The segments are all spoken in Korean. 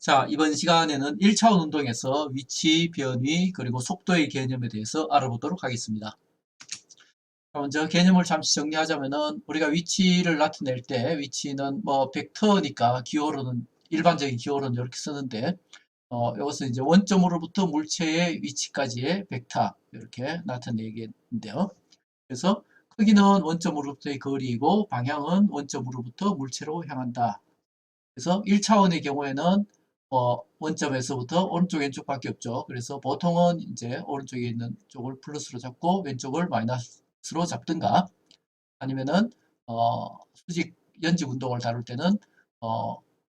자, 이번 시간에는 1차원 운동에서 위치, 변위, 그리고 속도의 개념에 대해서 알아보도록 하겠습니다. 먼저 개념을 잠시 정리하자면은 우리가 위치를 나타낼 때 위치는 뭐 벡터니까 기호로는 일반적인 기호로는 이렇게 쓰는데 이것은 이제 원점으로부터 물체의 위치까지의 벡터 이렇게 나타내겠는데요. 그래서 크기는 원점으로부터의 거리이고 방향은 원점으로부터 물체로 향한다. 그래서 1차원의 경우에는 원점에서부터 오른쪽 왼쪽밖에 없죠. 그래서 보통은 이제 오른쪽에 있는 쪽을 플러스로 잡고 왼쪽을 마이너스로 잡든가 아니면은 수직 연직 운동을 다룰 때는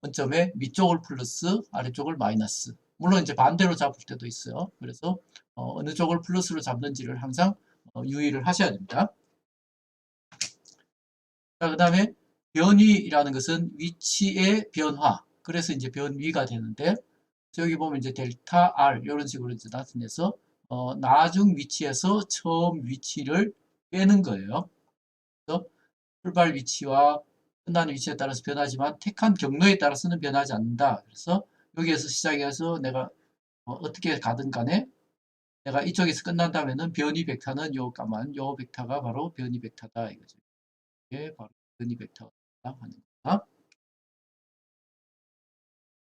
원점의 밑쪽을 플러스 아래쪽을 마이너스, 물론 이제 반대로 잡을 때도 있어요. 그래서 어느 쪽을 플러스로 잡는지를 항상 유의를 하셔야 됩니다. 자, 그 다음에 변위라는 것은 위치의 변화, 그래서 이제 변위가 되는데, 여기 보면 이제 델타 R 이런 식으로 이제 나타내서 나중 위치에서 처음 위치를 빼는 거예요. 그래서 출발 위치와 끝나는 위치에 따라서 변하지만 택한 경로에 따라서는 변하지 않는다. 그래서 여기에서 시작해서 내가 어떻게 가든 간에 내가 이쪽에서 끝난다면은 변이 벡터는 요 벡터가 바로 변이 벡터다 이거죠. 이게 바로 변이 벡터가 하는 거다.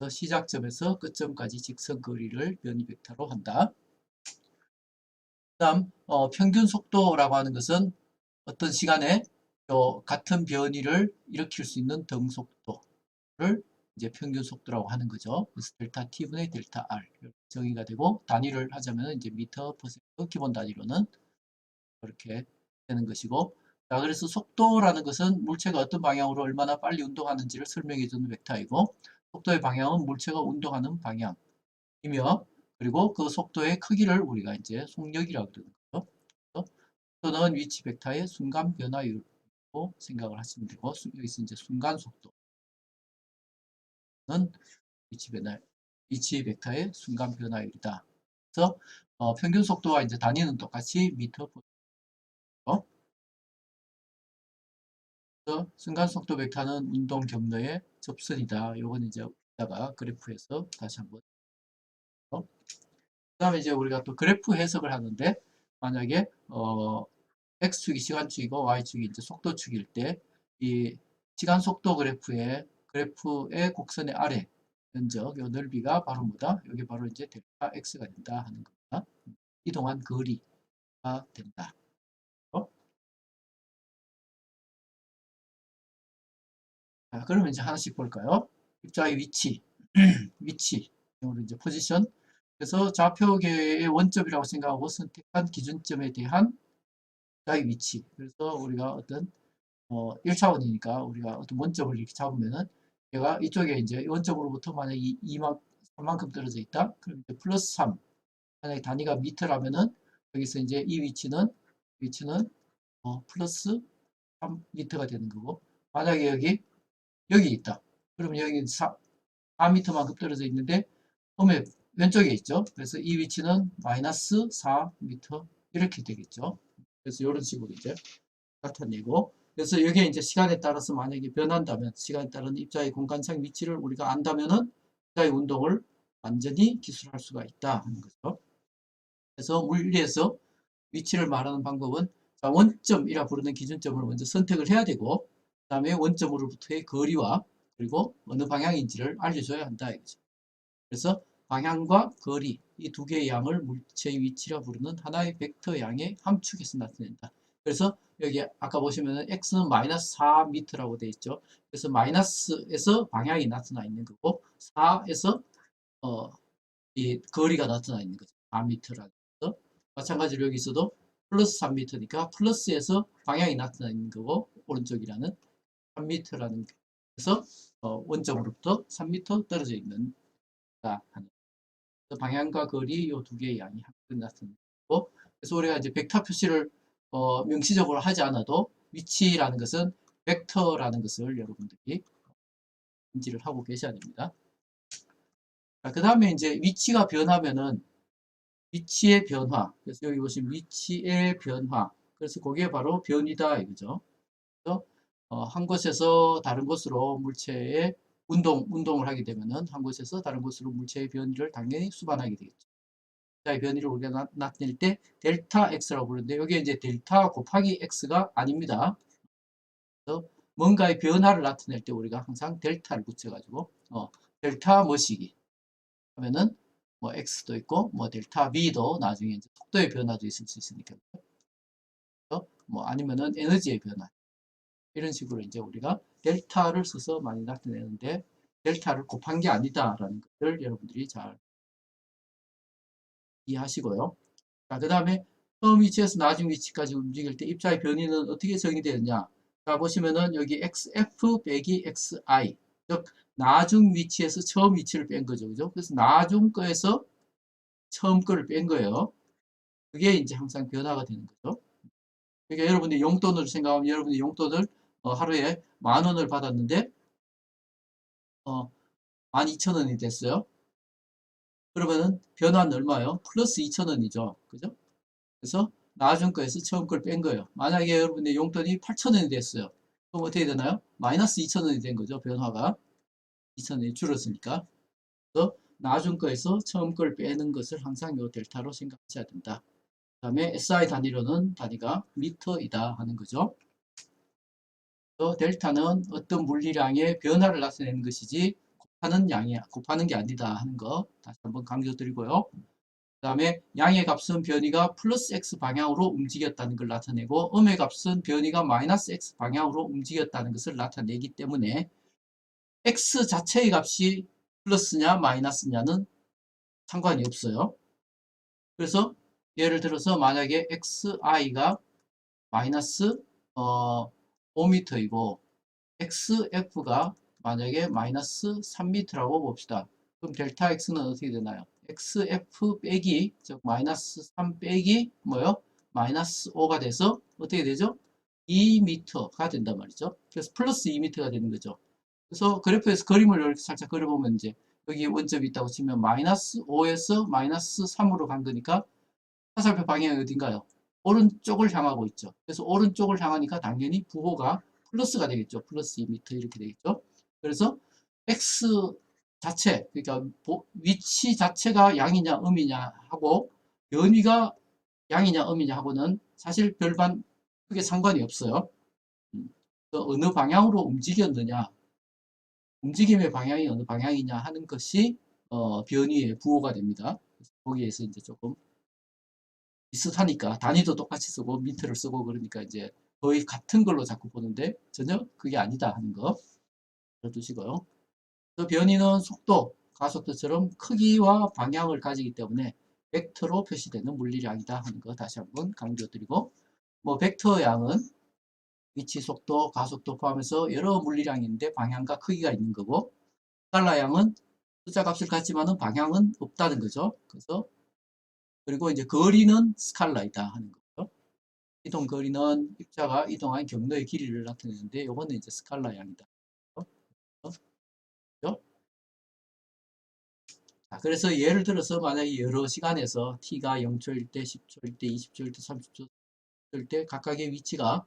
시작점에서 끝점까지 직선 거리를 변이 벡터로 한다. 다음 평균 속도라고 하는 것은 어떤 시간에 같은 변이를 일으킬 수 있는 등속도를 이제 평균 속도라고 하는 거죠. 그래서 델타 T분의 델타 R 정의가 되고, 단위를 하자면 이제 미터 퍼 세컨드 기본 단위로는 그렇게 되는 것이고, 자, 그래서 속도라는 것은 물체가 어떤 방향으로 얼마나 빨리 운동하는지를 설명해 주는 벡터이고, 속도의 방향은 물체가 운동하는 방향이며, 그리고 그 속도의 크기를 우리가 이제 속력이라고 그러는 거죠. 속도는 위치 벡터의 순간 변화율로 생각을 하시면 되고, 여기서 이제 순간 속도는 위치 벡터의 순간 변화율이다. 그래서 평균 속도와 이제 단위는 똑같이 미터 퍼 세컨드. 순간 속도 벡터는 운동 경로의 접선이다. 요건 이제 이따가 그래프에서 다시 한번. 그 다음에 이제 우리가 또 그래프 해석을 하는데, 만약에 x축이 시간축이고 y축이 이제 속도축일 때 이 시간 속도 그래프의 곡선의 아래 면적, 요 넓이가 바로 뭐다? 여기 바로 이제 델타 x가 된다 하는 겁니다. 이동한 거리가 된다. 자, 그러면 이제 하나씩 볼까요? 입자의 위치, 위치, 이제 포지션. 그래서 좌표계의 원점이라고 생각하고 선택한 기준점에 대한 입자의 위치. 그래서 우리가 어떤 1차원이니까 우리가 어떤 원점을 이렇게 잡으면은 얘가 이쪽에 이제 원점으로부터 만약에 3만큼 떨어져 있다. 그럼 이제 플러스 3. 만약에 단위가 미터라면은 여기서 이제 이 위치는 플러스 3미터가 되는 거고, 만약에 여기 있다. 그러면 여기 4m만큼 떨어져 있는데 처음에 왼쪽에 있죠. 그래서 이 위치는 마이너스 4m 이렇게 되겠죠. 그래서 이런 식으로 이제 나타내고, 그래서 여기에 이제 시간에 따라서 만약에 변한다면, 시간에 따른 입자의 공간상 위치를 우리가 안다면은 입자의 운동을 완전히 기술할 수가 있다 하는 거죠. 그래서 물리에서 위치를 말하는 방법은, 자, 원점이라 부르는 기준점을 먼저 선택을 해야 되고, 그 다음에 원점으로부터의 거리와 그리고 어느 방향인지를 알려줘야 한다 이거죠. 그래서 방향과 거리, 이 두 개의 양을 물체의 위치라 부르는 하나의 벡터 양의 함축에서 나타낸다. 그래서 여기 아까 보시면은 x는 마이너스 4m라고 되어 있죠. 그래서 마이너스에서 방향이 나타나 있는 거고, 4에서 이 거리가 나타나 있는 거죠. 4m라는 거. 마찬가지로 여기서도 플러스 3m니까 플러스에서 방향이 나타나 있는 거고, 오른쪽이라는 3m라는 그래서 원점으로부터 3m 떨어져 있는 하는 방향과 거리 이 두 개의 양이 함께 나타납니다. 그래서 우리가 이제 벡터 표시를 명시적으로 하지 않아도 위치라는 것은 벡터라는 것을 여러분들이 인지를 하고 계셔야 됩니다. 그 다음에 이제 위치가 변하면은 위치의 변화. 그래서 여기 보시면 위치의 변화. 그래서 그게 바로 변이다 이거죠. 그래서 한 곳에서 다른 곳으로 물체의 운동을 하게 되면은 한 곳에서 다른 곳으로 물체의 변이를 당연히 수반하게 되겠죠. 자, 변이를 우리가 나타낼 때 델타 X라고 부르는데 여기 이제 델타 곱하기 X가 아닙니다. 그래서 뭔가의 변화를 나타낼 때 우리가 항상 델타를 붙여가지고 델타 뭐시기 하면은 뭐 X도 있고 뭐 델타 V도 나중에 이제 속도의 변화도 있을 수 있으니까 뭐 아니면은 에너지의 변화 이런 식으로 이제 우리가 델타를 써서 많이 나타내는데 델타를 곱한 게 아니다라는 것을 여러분들이 잘 이해하시고요. 자, 그 다음에 처음 위치에서 나중 위치까지 움직일 때 입자의 변이는 어떻게 정의되느냐. 자, 보시면은 여기 XF 빼기 XI. 즉, 나중 위치에서 처음 위치를 뺀 거죠. 그죠? 그래서 나중 거에서 처음 거를 뺀 거예요. 그게 이제 항상 변화가 되는 거죠. 그러니까 여러분이 용돈을 생각하면 여러분이 용돈을 하루에 10,000원을 받았는데 12,000원이 됐어요. 그러면은 변화는 얼마예요? 플러스 2,000원이죠. 그죠? 그래서 나중 거에서 처음 걸 뺀 거예요. 만약에 여러분의 용돈이 8,000원이 됐어요. 그럼 어떻게 되나요? 마이너스 2,000원이 된 거죠. 변화가 2,000원이 줄었으니까. 그래서 나중 거에서 처음 걸 빼는 것을 항상 요 델타로 생각하셔야 된다. 그 다음에 SI 단위로는 단위가 미터이다 하는 거죠. 또 델타는 어떤 물리량의 변화를 나타내는 것이지 곱하는 게 아니다 하는 거 다시 한번 강조드리고요. 그 다음에 양의 값은 변이가 플러스 x 방향으로 움직였다는 걸 나타내고 음의 값은 변이가 마이너스 x 방향으로 움직였다는 것을 나타내기 때문에 x 자체의 값이 플러스냐 마이너스냐는 상관이 없어요. 그래서 예를 들어서 만약에 xi가 마이너스 5m이고 xf가 만약에 마이너스 3m라고 봅시다. 그럼 델타 x는 어떻게 되나요? xf 빼기 즉 마이너스 3 빼기 뭐요? 마이너스 5가 돼서 어떻게 되죠? 2m가 된단 말이죠. 그래서 플러스 2m가 되는 거죠. 그래서 그래프에서 그림을 이렇게 살짝 그려보면 이제 여기 원점이 있다고 치면 마이너스 5에서 마이너스 3으로 간 거니까 화살표 방향이 어딘가요? 오른쪽을 향하고 있죠. 그래서 오른쪽을 향하니까 당연히 부호가 플러스가 되겠죠. 플러스 2m 이렇게 되겠죠. 그래서 x 자체, 그러니까 위치 자체가 양이냐 음이냐 하고 변위가 양이냐 음이냐 하고는 사실 별반 크게 상관이 없어요. 어느 방향으로 움직였느냐, 움직임의 방향이 어느 방향이냐 하는 것이 변위의 부호가 됩니다. 거기에서 이제 조금 비슷하니까 단위도 똑같이 쓰고 민트를 쓰고 그러니까 이제 거의 같은 걸로 자꾸 보는데 전혀 그게 아니다 하는 거 알아두시고요. 그 변이는 속도, 가속도처럼 크기와 방향을 가지기 때문에 벡터로 표시되는 물리량이다 하는 거 다시 한번 강조드리고 뭐 벡터 양은 위치, 속도, 가속도 포함해서 여러 물리량인데 방향과 크기가 있는 거고 스칼라 양은 숫자 값을 갖지만은 방향은 없다는 거죠. 그래서 그리고 이제 거리는 스칼라이다 하는 거죠. 이동 거리는 입자가 이동한 경로의 길이를 나타내는데 이거는 이제 스칼라 양이다. 그렇죠? 자, 그래서 예를 들어서 만약에 여러 시간에서 t가 0초일 때, 10초일 때, 20초일 때, 30초일 때 각각의 위치가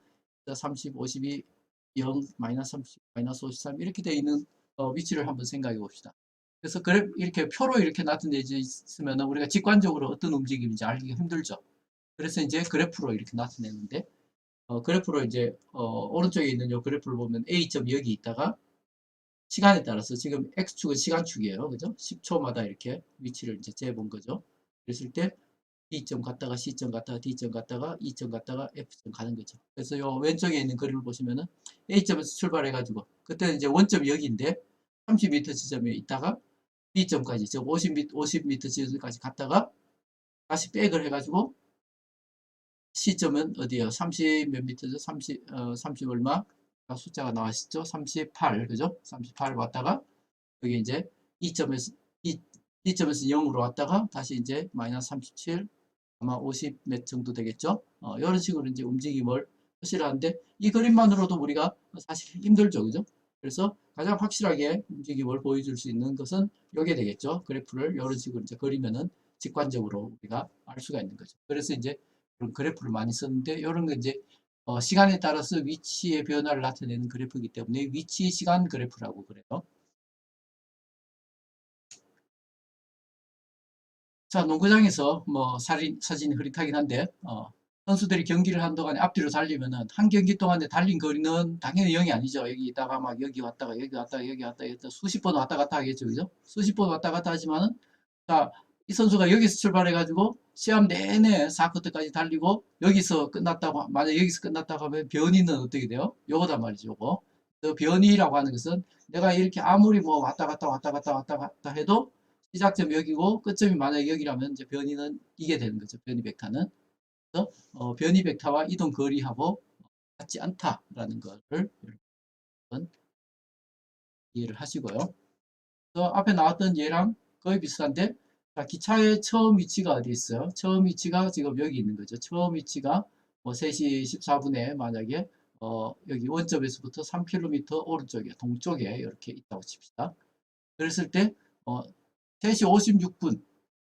30, 52, 0, 마이너스 30, 마이너스 53 이렇게 되어 있는 위치를 한번 생각해 봅시다. 그래서 이렇게 표로 이렇게 나타내지 있으면 우리가 직관적으로 어떤 움직임인지 알기가 힘들죠. 그래서 이제 그래프로 이렇게 나타내는데 그래프로 이제 오른쪽에 있는 이 그래프를 보면 A점이 여기 있다가 시간에 따라서 지금 X축은 시간축이에요. 그죠? 10초마다 이렇게 위치를 이제 재본 거죠. 그랬을 때 B점 갔다가 C점 갔다가 D점 갔다가 E점 갔다가 F점 가는 거죠. 그래서 요 왼쪽에 있는 그림을 보시면은 A점에서 출발해가지고 그때는 이제 원점이 여기인데 30m 지점에 있다가 B점까지 즉 50m 지점까지 갔다가 다시 백을 해가지고 C점은 어디에요? 30 몇 미터죠? 30 얼마? 숫자가 나왔죠? 38, 그죠? 38 왔다가 여기 이제 2점에서 2점에서 0으로 왔다가 다시 이제 마이너스 37, 아마 50 몇 정도 되겠죠. 이런 식으로 이제 움직임을 표시하는데 이 그림만으로도 우리가 사실 힘들죠, 그죠? 그래서 가장 확실하게 움직임을 보여줄 수 있는 것은 이게 되겠죠. 그래프를 이런 식으로 이제 그리면은 직관적으로 우리가 알 수가 있는 거죠. 그래서 이제 그런 그래프를 많이 쓰는데 이런 거 이제 시간에 따라서 위치의 변화를 나타내는 그래프이기 때문에 위치 시간 그래프라고 그래요. 자, 농구장에서 뭐 사진이 흐릿하긴 한데 선수들이 경기를 한 동안에 앞뒤로 달리면은 한 경기 동안에 달린 거리는 당연히 0이 아니죠. 여기 있다가 막 여기 왔다가 여기 왔다가 여기 왔다가 수십 번 왔다 갔다 하겠죠. 그죠? 수십 번 왔다 갔다 하지만은 자, 이 선수가 여기서 출발해가지고 시합 내내 4쿼터까지 달리고 여기서 끝났다고 만약 여기서 끝났다고 하면 변이는 어떻게 돼요? 요거단 말이죠. 요거. 그 변이라고 하는 것은 내가 이렇게 아무리 뭐 왔다 갔다 왔다 갔다 왔다 갔다 해도 시작점 여기고 끝점이 만약에 여기라면 이제 변이는 이게 되는 거죠. 변이 벡터는. 그래서 변이 벡터와 이동 거리하고 같지 않다라는 것을 여러분 이해를 하시고요. 그래서 앞에 나왔던 얘랑 거의 비슷한데 자, 기차의 처음 위치가 어디 있어요? 처음 위치가 지금 여기 있는 거죠. 처음 위치가 뭐 3시 14분에 만약에 여기 원점에서부터 3km 오른쪽에 동쪽에 이렇게 있다고 칩시다. 그랬을 때 어, 3시 56분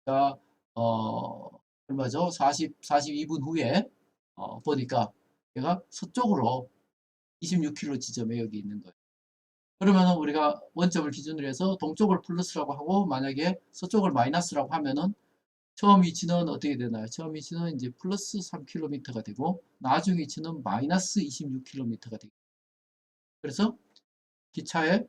자, 얼마죠? 42분 후에 보니까 얘가 서쪽으로 26km 지점에 여기 있는 거예요. 그러면은 우리가 원점을 기준으로 해서 동쪽을 플러스라고 하고 만약에 서쪽을 마이너스라고 하면은 처음 위치는 어떻게 되나요? 처음 위치는 이제 플러스 3km가 되고 나중 위치는 마이너스 26km가 되고 그래서 기차에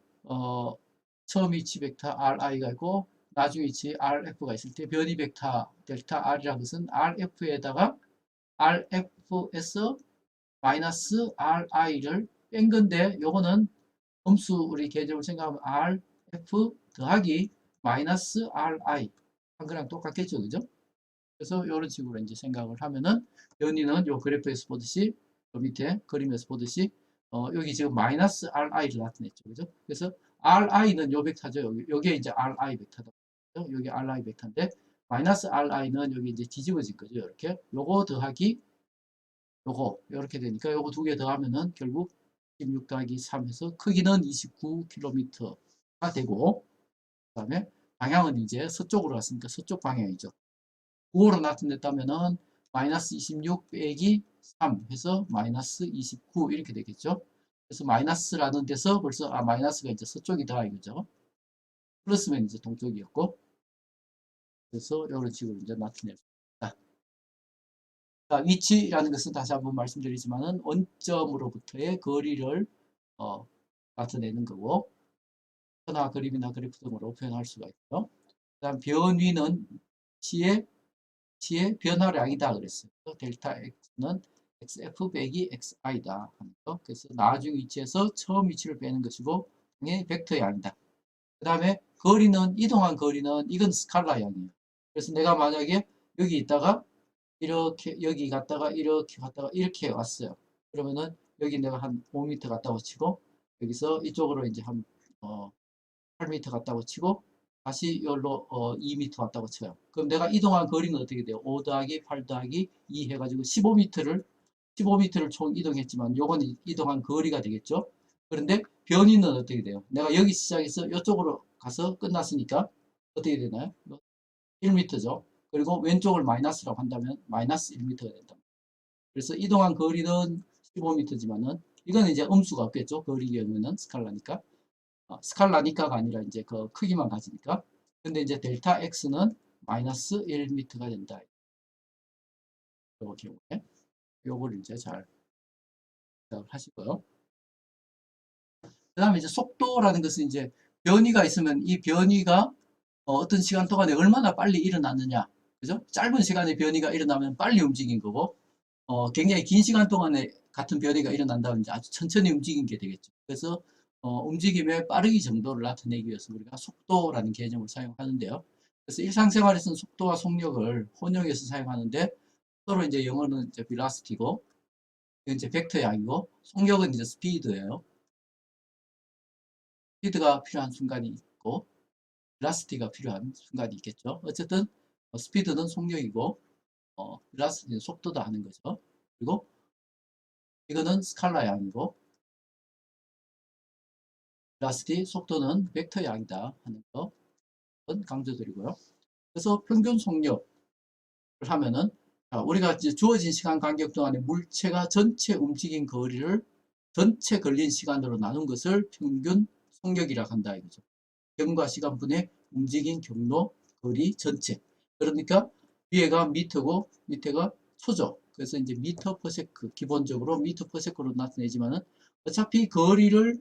처음 위치 벡터 ri가 있고 나중 위치 rf가 있을 때 변이 벡터 델타 r이라는 것은 rf에다가 rf에서 마이너스 ri를 뺀 건데 요거는 음수 우리 개념을 생각하면 rf 더하기 마이너스 ri 한 거랑 똑같겠죠, 그죠? 그래서 이런 식으로 이제 생각을 하면은 변이는 요 그래프에서 보듯이 요 밑에 그림에서 보듯이 여기 지금 마이너스 ri를 나타냈죠, 그죠? 그래서 ri는 요 벡터죠. 여기에 이제 ri 벡터다. 여기 ri 벡터인데 마이너스 ri는 여기 이제 뒤집어진 거죠, 이렇게. 요거 더하기 요거 이렇게 되니까 요거 두 개 더하면은 결국 16 더하기 3 해서 크기는 29km가 되고 그다음에 방향은 이제 서쪽으로 갔으니까 서쪽 방향이죠. 9호로 나타냈다면은 마이너스 26 빼기 3 해서 마이너스 29 이렇게 되겠죠. 그래서 마이너스라는 데서 벌써 마이너스가 이제 서쪽이다 이거죠. 플러스면 이제 동쪽이었고 그래서 이런 식으로 이제 나타낼 수 있다. 자, 위치라는 것은 다시 한번 말씀드리지만은 원점으로부터의 거리를 어, 나타내는 거고 표나 그림이나 그래프 등으로 표현할 수가 있고요. 그다음 변위는 치의 변화량이다 그랬어요. 델타 x는 xf 빼기 xi다 하는 거. 그래서 나중 위치에서 처음 위치를 빼는 것이고 당연히 벡터의 양이다. 그 다음에 거리는 이동한 거리는 이건 스칼라 양이에요. 그래서 내가 만약에 여기 있다가 이렇게 여기 갔다가 이렇게 갔다가 이렇게 왔어요. 그러면은 여기 내가 한 5m 갔다고 치고 여기서 이쪽으로 이제 한 8m 갔다고 치고 다시 여기로 2m 왔다고 쳐요. 그럼 내가 이동한 거리는 어떻게 돼요? 5 더하기 8 더하기 2 해가지고 15m를 총 이동했지만 요건 이동한 거리가 되겠죠. 그런데 변이는 어떻게 돼요? 내가 여기 시작해서 이쪽으로 가서 끝났으니까 어떻게 되나요? 1m죠. 그리고 왼쪽을 마이너스라고 한다면 마이너스 1m가 된다. 그래서 이동한 거리는 15m지만은 이건 이제 음수가 없겠죠. 거리 경우는 스칼라니까. 스칼라니까가 아니라 이제 그 크기만 가지니까. 근데 이제 델타 x는 마이너스 1m가 된다. 요 경우에 요걸 이제 잘 생각을 하시고요. 그 다음에 이제 속도라는 것은 이제 변이가 있으면 이 변이가 어떤 시간 동안에 얼마나 빨리 일어났느냐. 그죠? 짧은 시간에 변이가 일어나면 빨리 움직인 거고, 굉장히 긴 시간 동안에 같은 변이가 일어난다면 이제 아주 천천히 움직인 게 되겠죠. 그래서 움직임의 빠르기 정도를 나타내기 위해서 우리가 속도라는 개념을 사용하는데요. 그래서 일상생활에서는 속도와 속력을 혼용해서 사용하는데 서로 이제 영어는 이제 velocity고 이건 이제 벡터 양이고 속력은 이제 스피드예요. 스피드가 필요한 순간이 있고 velocity가 필요한 순간이 있겠죠. 어쨌든 스피드는 속력이고 velocity 속도다 하는 거죠. 그리고 이거는 스칼라 양이고 velocity 속도는 벡터 양이다 하는 거 강조드리고요. 그래서 평균 속력을 하면은 우리가 이제 주어진 시간 간격 동안에 물체가 전체 움직인 거리를 전체 걸린 시간으로 나눈 것을 평균 속력이라고 한다 이거죠. 경과 시간분의 움직인 경로 거리 전체. 그러니까 위에가 미터고 밑에가 초죠. 그래서 이제 미터 퍼 세크 기본적으로 미터 퍼 세크로 나타내지만은 어차피 거리를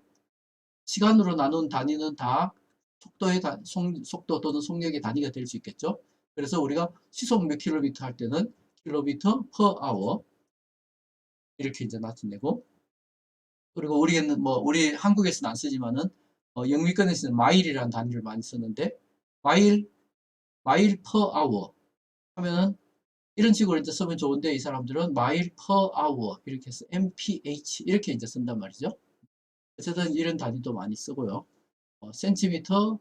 시간으로 나눈 단위는 다 속도 또는 속력의 단위가 될 수 있겠죠. 그래서 우리가 시속 몇 킬로미터 할 때는 킬로미터 퍼 아워 이렇게 이제 나타내고, 그리고 우리는 뭐 우리 한국에서는 안 쓰지만은 영미권에서는 마일이라는 단위를 많이 쓰는데 마일 퍼 아워 하면은 이런 식으로 이제 쓰면 좋은데 이 사람들은 마일 퍼 아워 이렇게 해서 mph 이렇게 이제 쓴단 말이죠. 어쨌든 이런 단위도 많이 쓰고요. 센티미터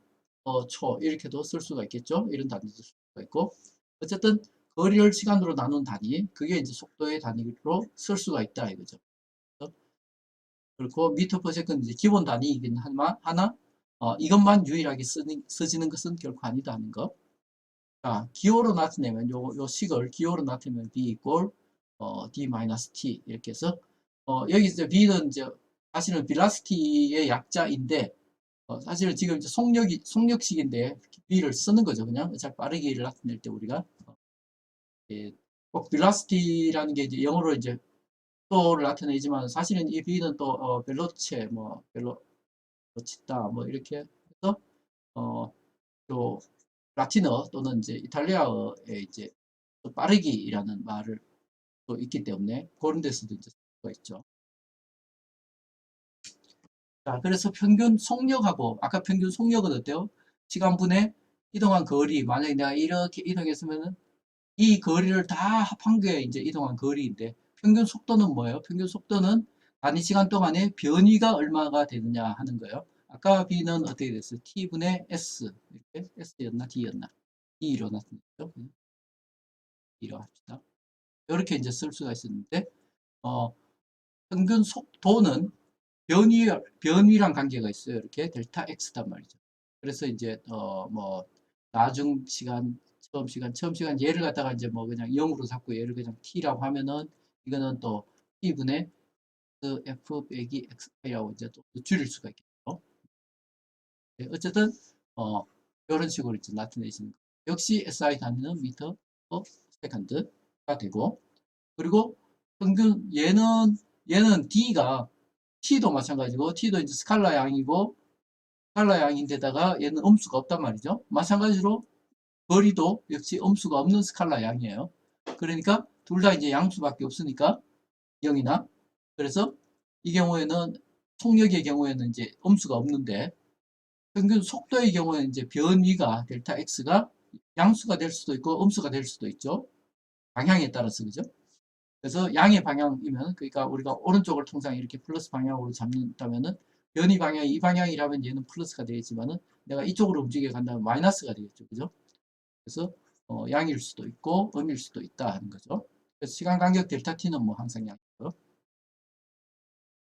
초 이렇게도 쓸 수가 있겠죠. 이런 단위도 쓸 수가 있고, 어쨌든 거리를 시간으로 나눈 단위 그게 이제 속도의 단위로 쓸 수가 있다 이거죠. 그리고 미터 퍼 세컨드 이제 기본 단위이긴 하나 이것만 유일하게 쓰지는 것은 결코 아니다 하는 거. 자, 기호로 나타내면 요 식을 기호로 나타내면 b 이꼴 d-t 이렇게 해서 여기 이제 b는 이제 사실은 velocity의 약자인데 사실은 지금 이제 속력식인데 b를 쓰는 거죠. 그냥 어차피 빠르기를 나타낼 때 우리가 꼭 velocity라는 게 이제 영어로 이제 속도를 나타내지만 사실은 이 b는 또 벨로체 뭐 벨로치다 뭐 이렇게 해서 또 라틴어 또는 이제 이탈리아어에 이제 빠르기라는 말을 또 있기 때문에 그런 데서도 이제 수가 있죠. 자, 그래서 평균 속력하고 아까 평균 속력은 어때요? 시간분에 이동한 거리, 만약에 내가 이렇게 이동했으면은 이 거리를 다 합한 게 이제 이동한 거리인데 평균 속도는 뭐예요? 평균 속도는 단위 시간 동안에 변위가 얼마가 되느냐 하는 거예요. 아까 b는 어떻게 됐어요? t분의 s 이렇게 s였나 d였나? d로 나타났죠. d로 합시다. 이렇게 이제 쓸 수가 있었는데 평균 속도는 변위랑 관계가 있어요. 이렇게 델타 x단 말이죠. 그래서 이제 뭐 나중 시간, 처음 시간 얘를 갖다가 이제 뭐 그냥 0으로 잡고 얘를 그냥 t라고 하면은 이거는 또 t분의 f 빼기 x이라고 이제 또 줄일 수가 있겠죠. 네, 어쨌든 이런 식으로 이제 나타내시는 거. 역시 SI 단위는 미터 퍼 세컨드가 되고, 그리고 평균 얘는 D가 T도 마찬가지고 T도 이제 스칼라 양이고 스칼라 양인데다가 얘는 음수가 없단 말이죠. 마찬가지로 거리도 역시 음수가 없는 스칼라 양이에요. 그러니까 둘 다 이제 양수밖에 없으니까 0이나, 그래서 이 경우에는 속력의 경우에는 이제 음수가 없는데 평균 속도의 경우에는 이제 변위가 델타 x가 양수가 될 수도 있고 음수가 될 수도 있죠. 방향에 따라서 그죠? 그래서 양의 방향이면 그러니까 우리가 오른쪽을 통상 이렇게 플러스 방향으로 잡는다면은 변이 방향이 이 방향이라면 얘는 플러스가 되겠지만은 내가 이쪽으로 움직여 간다면 마이너스가 되겠죠. 그죠? 그래서 양일 수도 있고 음일 수도 있다 하는 거죠. 그래서 시간 간격 델타 t는 뭐 항상 양이고요.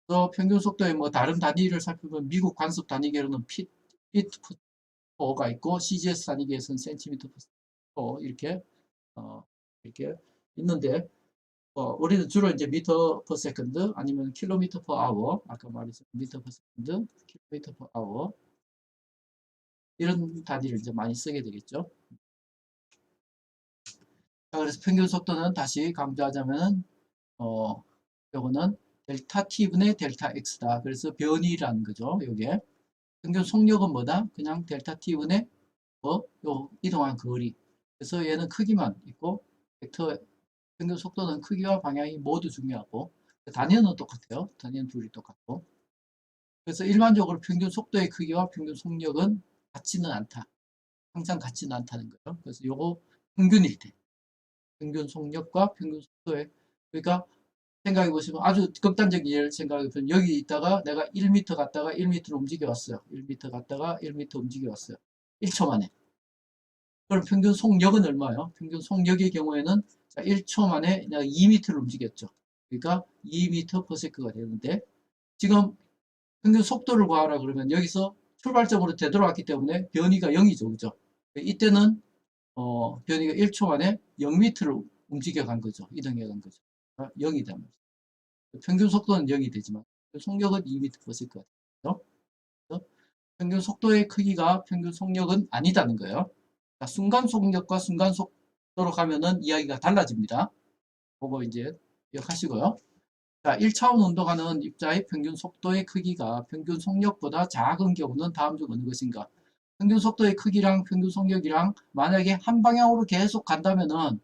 또 평균 속도의 뭐 다른 단위를 살펴보면 미국 관습 단위계로는 피트 퍼가 있고 CGS 단위계에서는 센티미터 퍼 이렇게 이렇게 있는데 우리는 주로 이제 미터 퍼 세컨드 아니면 킬로미터 퍼 아워 아까 말했던 미터 퍼 세컨드 킬로미터 퍼 아워 이런 단위를 이제 많이 쓰게 되겠죠. 자, 그래서 평균 속도는 다시 강조하자면 요거는 델타 t분의 델타 x다. 그래서 변이라는 거죠. 요게 평균 속력은 뭐다? 그냥 델타 t분의 요 이동한 거리. 그래서 얘는 크기만 있고 벡터 평균 속도는 크기와 방향이 모두 중요하고 단위는 똑같아요. 단위는 둘이 똑같고. 그래서 일반적으로 평균 속도의 크기와 평균 속력은 같지는 않다. 항상 같지는 않다는 거예요. 그래서 요거 평균일 때 평균 속력과 평균 속도의, 그러니까 생각해 보시면 아주 극단적인 예를 생각해 보면 여기 있다가 내가 1m 갔다가 1m로 움직여 왔어요. 1m 갔다가 1m 움직여 왔어요. 1초 만에. 그럼 평균 속력은 얼마예요? 평균 속력의 경우에는 자, 1초 만에 2m를 움직였죠. 그러니까 2m/s가 되는데 지금 평균 속도를 구하라 그러면 여기서 출발점으로 되돌아왔기 때문에 변이가 0이죠. 그죠? 이때는 변이가 1초 만에 0m를 움직여 간 거죠. 이동해 간 거죠. 0이다 말이죠. 평균 속도는 0이 되지만 속력은 2m/s가 되죠. 평균 속도의 크기가 평균 속력은 아니다는 거예요. 자, 순간 속력과 순간 속도로 가면은 이야기가 달라집니다. 그거 이제 기억하시고요. 자, 1차원 운동하는 입자의 평균 속도의 크기가 평균 속력보다 작은 경우는 다음 중 어느 것인가? 평균 속도의 크기랑 평균 속력이랑 만약에 한 방향으로 계속 간다면은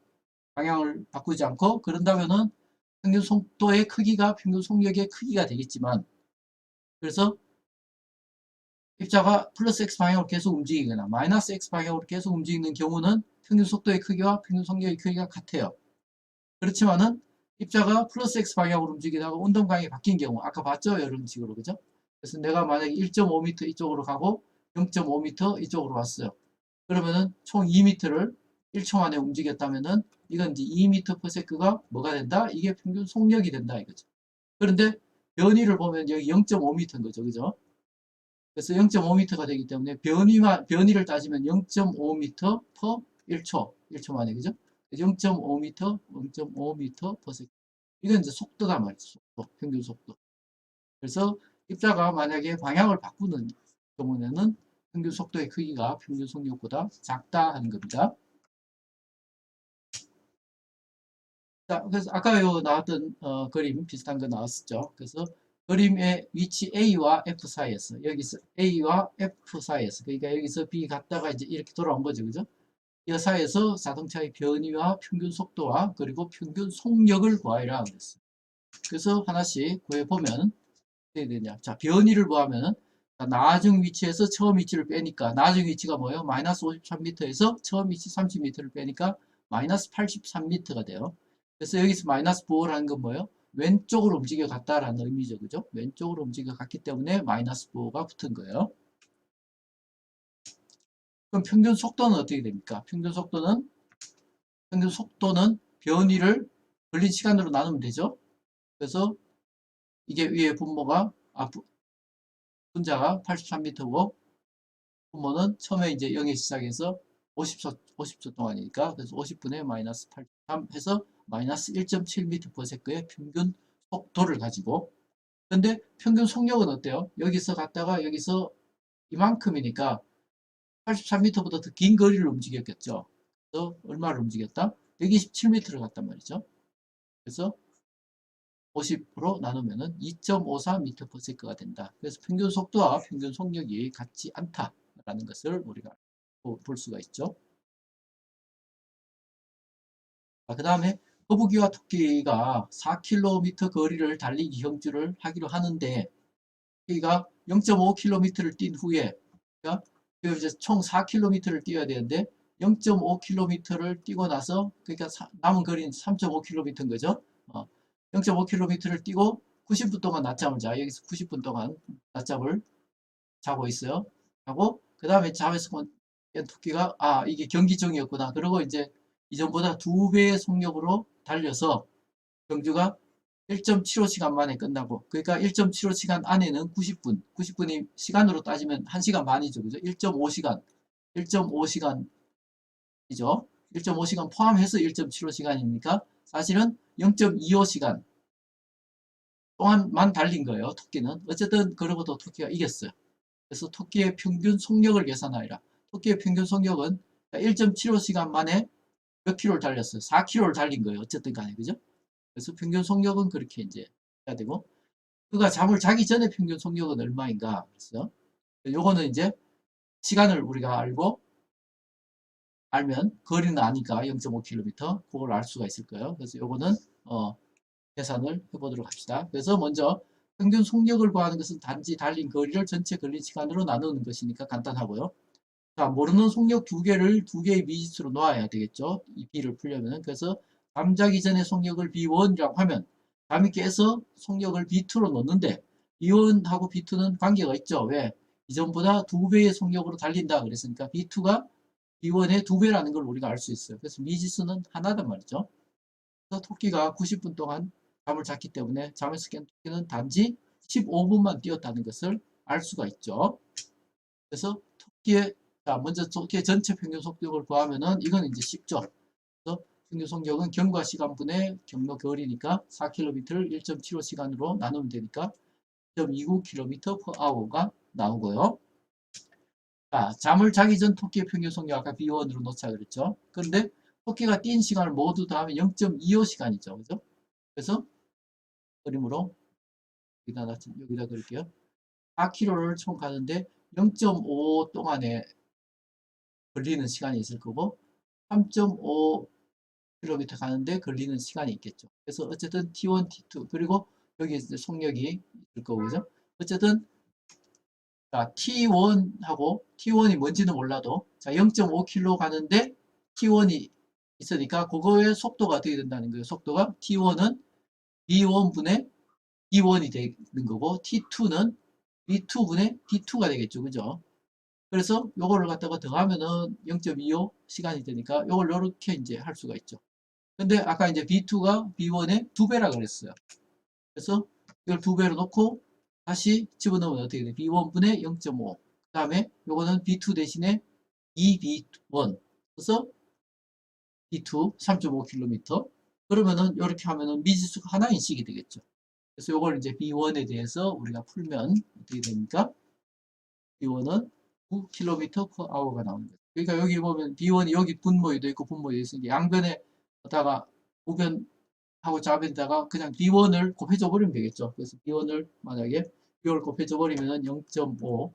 방향을 바꾸지 않고 그런다면은 평균 속도의 크기가 평균 속력의 크기가 되겠지만 그래서 입자가 플러스 x 방향으로 계속 움직이거나 마이너스 x 방향으로 계속 움직이는 경우는 평균 속도의 크기와 평균 속력의 크기가 같아요. 그렇지만은 입자가 플러스 x 방향으로 움직이다가 운동 방향이 바뀐 경우 아까 봤죠? 이런 식으로 그죠? 그래서 내가 만약에 1.5m 이쪽으로 가고 0.5m 이쪽으로 왔어요. 그러면은 총 2m를 1초 만에 움직였다면은 이건 이제 2m/s가 뭐가 된다? 이게 평균 속력이 된다 이거죠. 그런데 변이를 보면 여기 0.5m인 거죠. 그죠? 그래서 0.5m가 되기 때문에 변이를 따지면 0.5m per 1초, 1초 만에, 그죠? 0.5m, 0.5m per second. 이건 이제 속도다 말이죠. 속도, 평균 속도. 그래서 입자가 만약에 방향을 바꾸는 경우에는 평균 속도의 크기가 평균 속력보다 작다 하는 겁니다. 자, 그래서 아까 요 나왔던 그림 비슷한 거 나왔었죠. 그래서 그림의 위치 A와 F 사이에서 여기서 A와 F 사이에서 그러니까 여기서 B 갔다가 이제 이렇게 돌아온 거죠. 그죠? 이 사이에서 자동차의 변이와 평균 속도와 그리고 평균 속력을 구하라 그랬어요. 그래서 하나씩 구해보면 어떻게 되냐. 자, 변이를 구하면은 나중 위치에서 처음 위치를 빼니까 나중 위치가 뭐예요? 마이너스 53m에서 처음 위치 30m를 빼니까 마이너스 83m가 돼요. 그래서 여기서 마이너스 4라는 건 뭐예요? 왼쪽으로 움직여 갔다라는 의미죠. 그죠? 왼쪽으로 움직여 갔기 때문에 마이너스 4가 붙은 거예요. 그럼 평균 속도는 어떻게 됩니까? 평균 속도는 변이를 걸린 시간으로 나누면 되죠. 그래서 이게 위에 분자가 83m고 분모는 처음에 이제 0에 시작해서 50초 동안이니까 그래서 50분의 마이너스 83 해서 마이너스 1.7m/s의 평균 속도를 가지고 근데 평균 속력은 어때요? 여기서 갔다가 여기서 이만큼이니까 83m보다 더 긴 거리를 움직였겠죠. 그래서 얼마를 움직였다? 127m를 갔단 말이죠. 그래서 50으로 나누면은 2.54m/s가 된다. 그래서 평균 속도와 평균 속력이 같지 않다라는 것을 우리가 볼 수가 있죠. 그 다음에 거북이와 토끼가 4km 거리를 달리기 경주를 하기로 하는데 토끼가 0.5km를 뛴 후에 그러니까 이제 총 4km를 뛰어야 되는데 0.5km를 뛰고 나서 그러니까 남은 거리는 3.5km인 거죠. 0.5km를 뛰고 90분 동안 낮잠을 자. 여기서 90분 동안 낮잠을 자고 있어요. 하고 그 다음에 잠에서 깬 토끼가 이게 경기 중이었구나. 그리고 이제 이전보다 2배의 속력으로 달려서 경주가 1.75시간 만에 끝나고 그러니까 1.75시간 안에는 90분이 시간으로 따지면 1시간 반이죠. 그죠? 1.5시간이죠. 1.5시간 포함해서 1.75시간이니까 사실은 0.25시간 동안만 달린 거예요. 토끼는. 어쨌든 그러고도 토끼가 이겼어요. 그래서 토끼의 평균 속력을 계산하리라. 토끼의 평균 속력은 1.75시간 만에 몇 킬로를 달렸어요? 4킬로를 달린 거예요. 어쨌든 간에. 그죠? 그래서 평균 속력은 그렇게 이제 해야 되고 그가 잠을 자기 전에 평균 속력은 얼마인가? 그래서 요거는 이제 시간을 우리가 알면 거리는 아니까 0.5km 그걸 알 수가 있을 거예요. 그래서 요거는 계산을 해보도록 합시다. 그래서 먼저 평균 속력을 구하는 것은 단지 달린 거리를 전체 걸린 시간으로 나누는 것이니까 간단하고요. 자, 모르는 속력 두 개의 미지수로 놓아야 되겠죠. 이 B를 풀려면. 그래서 잠자기 전에 속력을 B1이라고 하면 잠이 깨서 속력을 B2로 놓는데 B1하고 B2는 관계가 있죠. 왜? 이전보다 2배의 속력으로 달린다 그랬으니까 B2가 B1의 2배라는 걸 우리가 알 수 있어요. 그래서 미지수는 하나단 말이죠. 그래서 토끼가 90분 동안 잠을 잤기 때문에 잠에서 깬 토끼는 단지 15분만 뛰었다는 것을 알 수가 있죠. 그래서 토끼의 자 먼저 토끼의 전체 평균 속력을 구하면은 이건 이제 쉽죠. 그래서 평균 속력은 경과 시간분의 경로 거리니까 4km를 1.75시간으로 나누면 되니까 2.29km/h가 나오고요. 자, 잠을 자기 전 토끼의 평균 속력 아까 B1으로 놓자 그랬죠. 그런데 토끼가 뛴 시간을 모두 더하면 0.25시간이죠. 그죠? 그래서 그림으로 여기다 그릴게요. 4km를 총 가는데 0.5 동안에 걸리는 시간이 있을 거고 3.5km 가는데 걸리는 시간이 있겠죠. 그래서 어쨌든 T1, T2 그리고 여기 이제 속력이 있을 거고 그죠? 어쨌든 자, T1하고 T1이 뭔지는 몰라도 자 0.5km 가는데 T1이 있으니까 그거의 속도가 어떻게 된다는 거예요. 속도가 T1은 B1분의 B1이 되는 거고 T2는 B2분의 D2가 되겠죠. 그죠? 그래서 요거를 갖다가 더하면은 0.25 시간이 되니까 요걸 요렇게 이제 할 수가 있죠. 근데 아까 이제 B2가 B1의 2배라 그랬어요. 그래서 이걸 2배로 놓고 다시 집어넣으면 어떻게 돼? B1분의 0.5. 그 다음에 요거는 B2 대신에 2B1. 그래서 B2 3.5km. 그러면은 이렇게 하면은 미지수가 하나인씩이 되겠죠. 그래서 요걸 이제 B1에 대해서 우리가 풀면 어떻게 됩니까? B1은 9km/h가 나오는 거죠. 그러니까 여기 보면 B1이 여기 분모에도 있고 분모에 있으니까 양변에다가 우변하고 좌변에다가 그냥 B1을 곱해줘 버리면 되겠죠. 그래서 B1을 만약에 이걸 곱해줘 버리면 0.5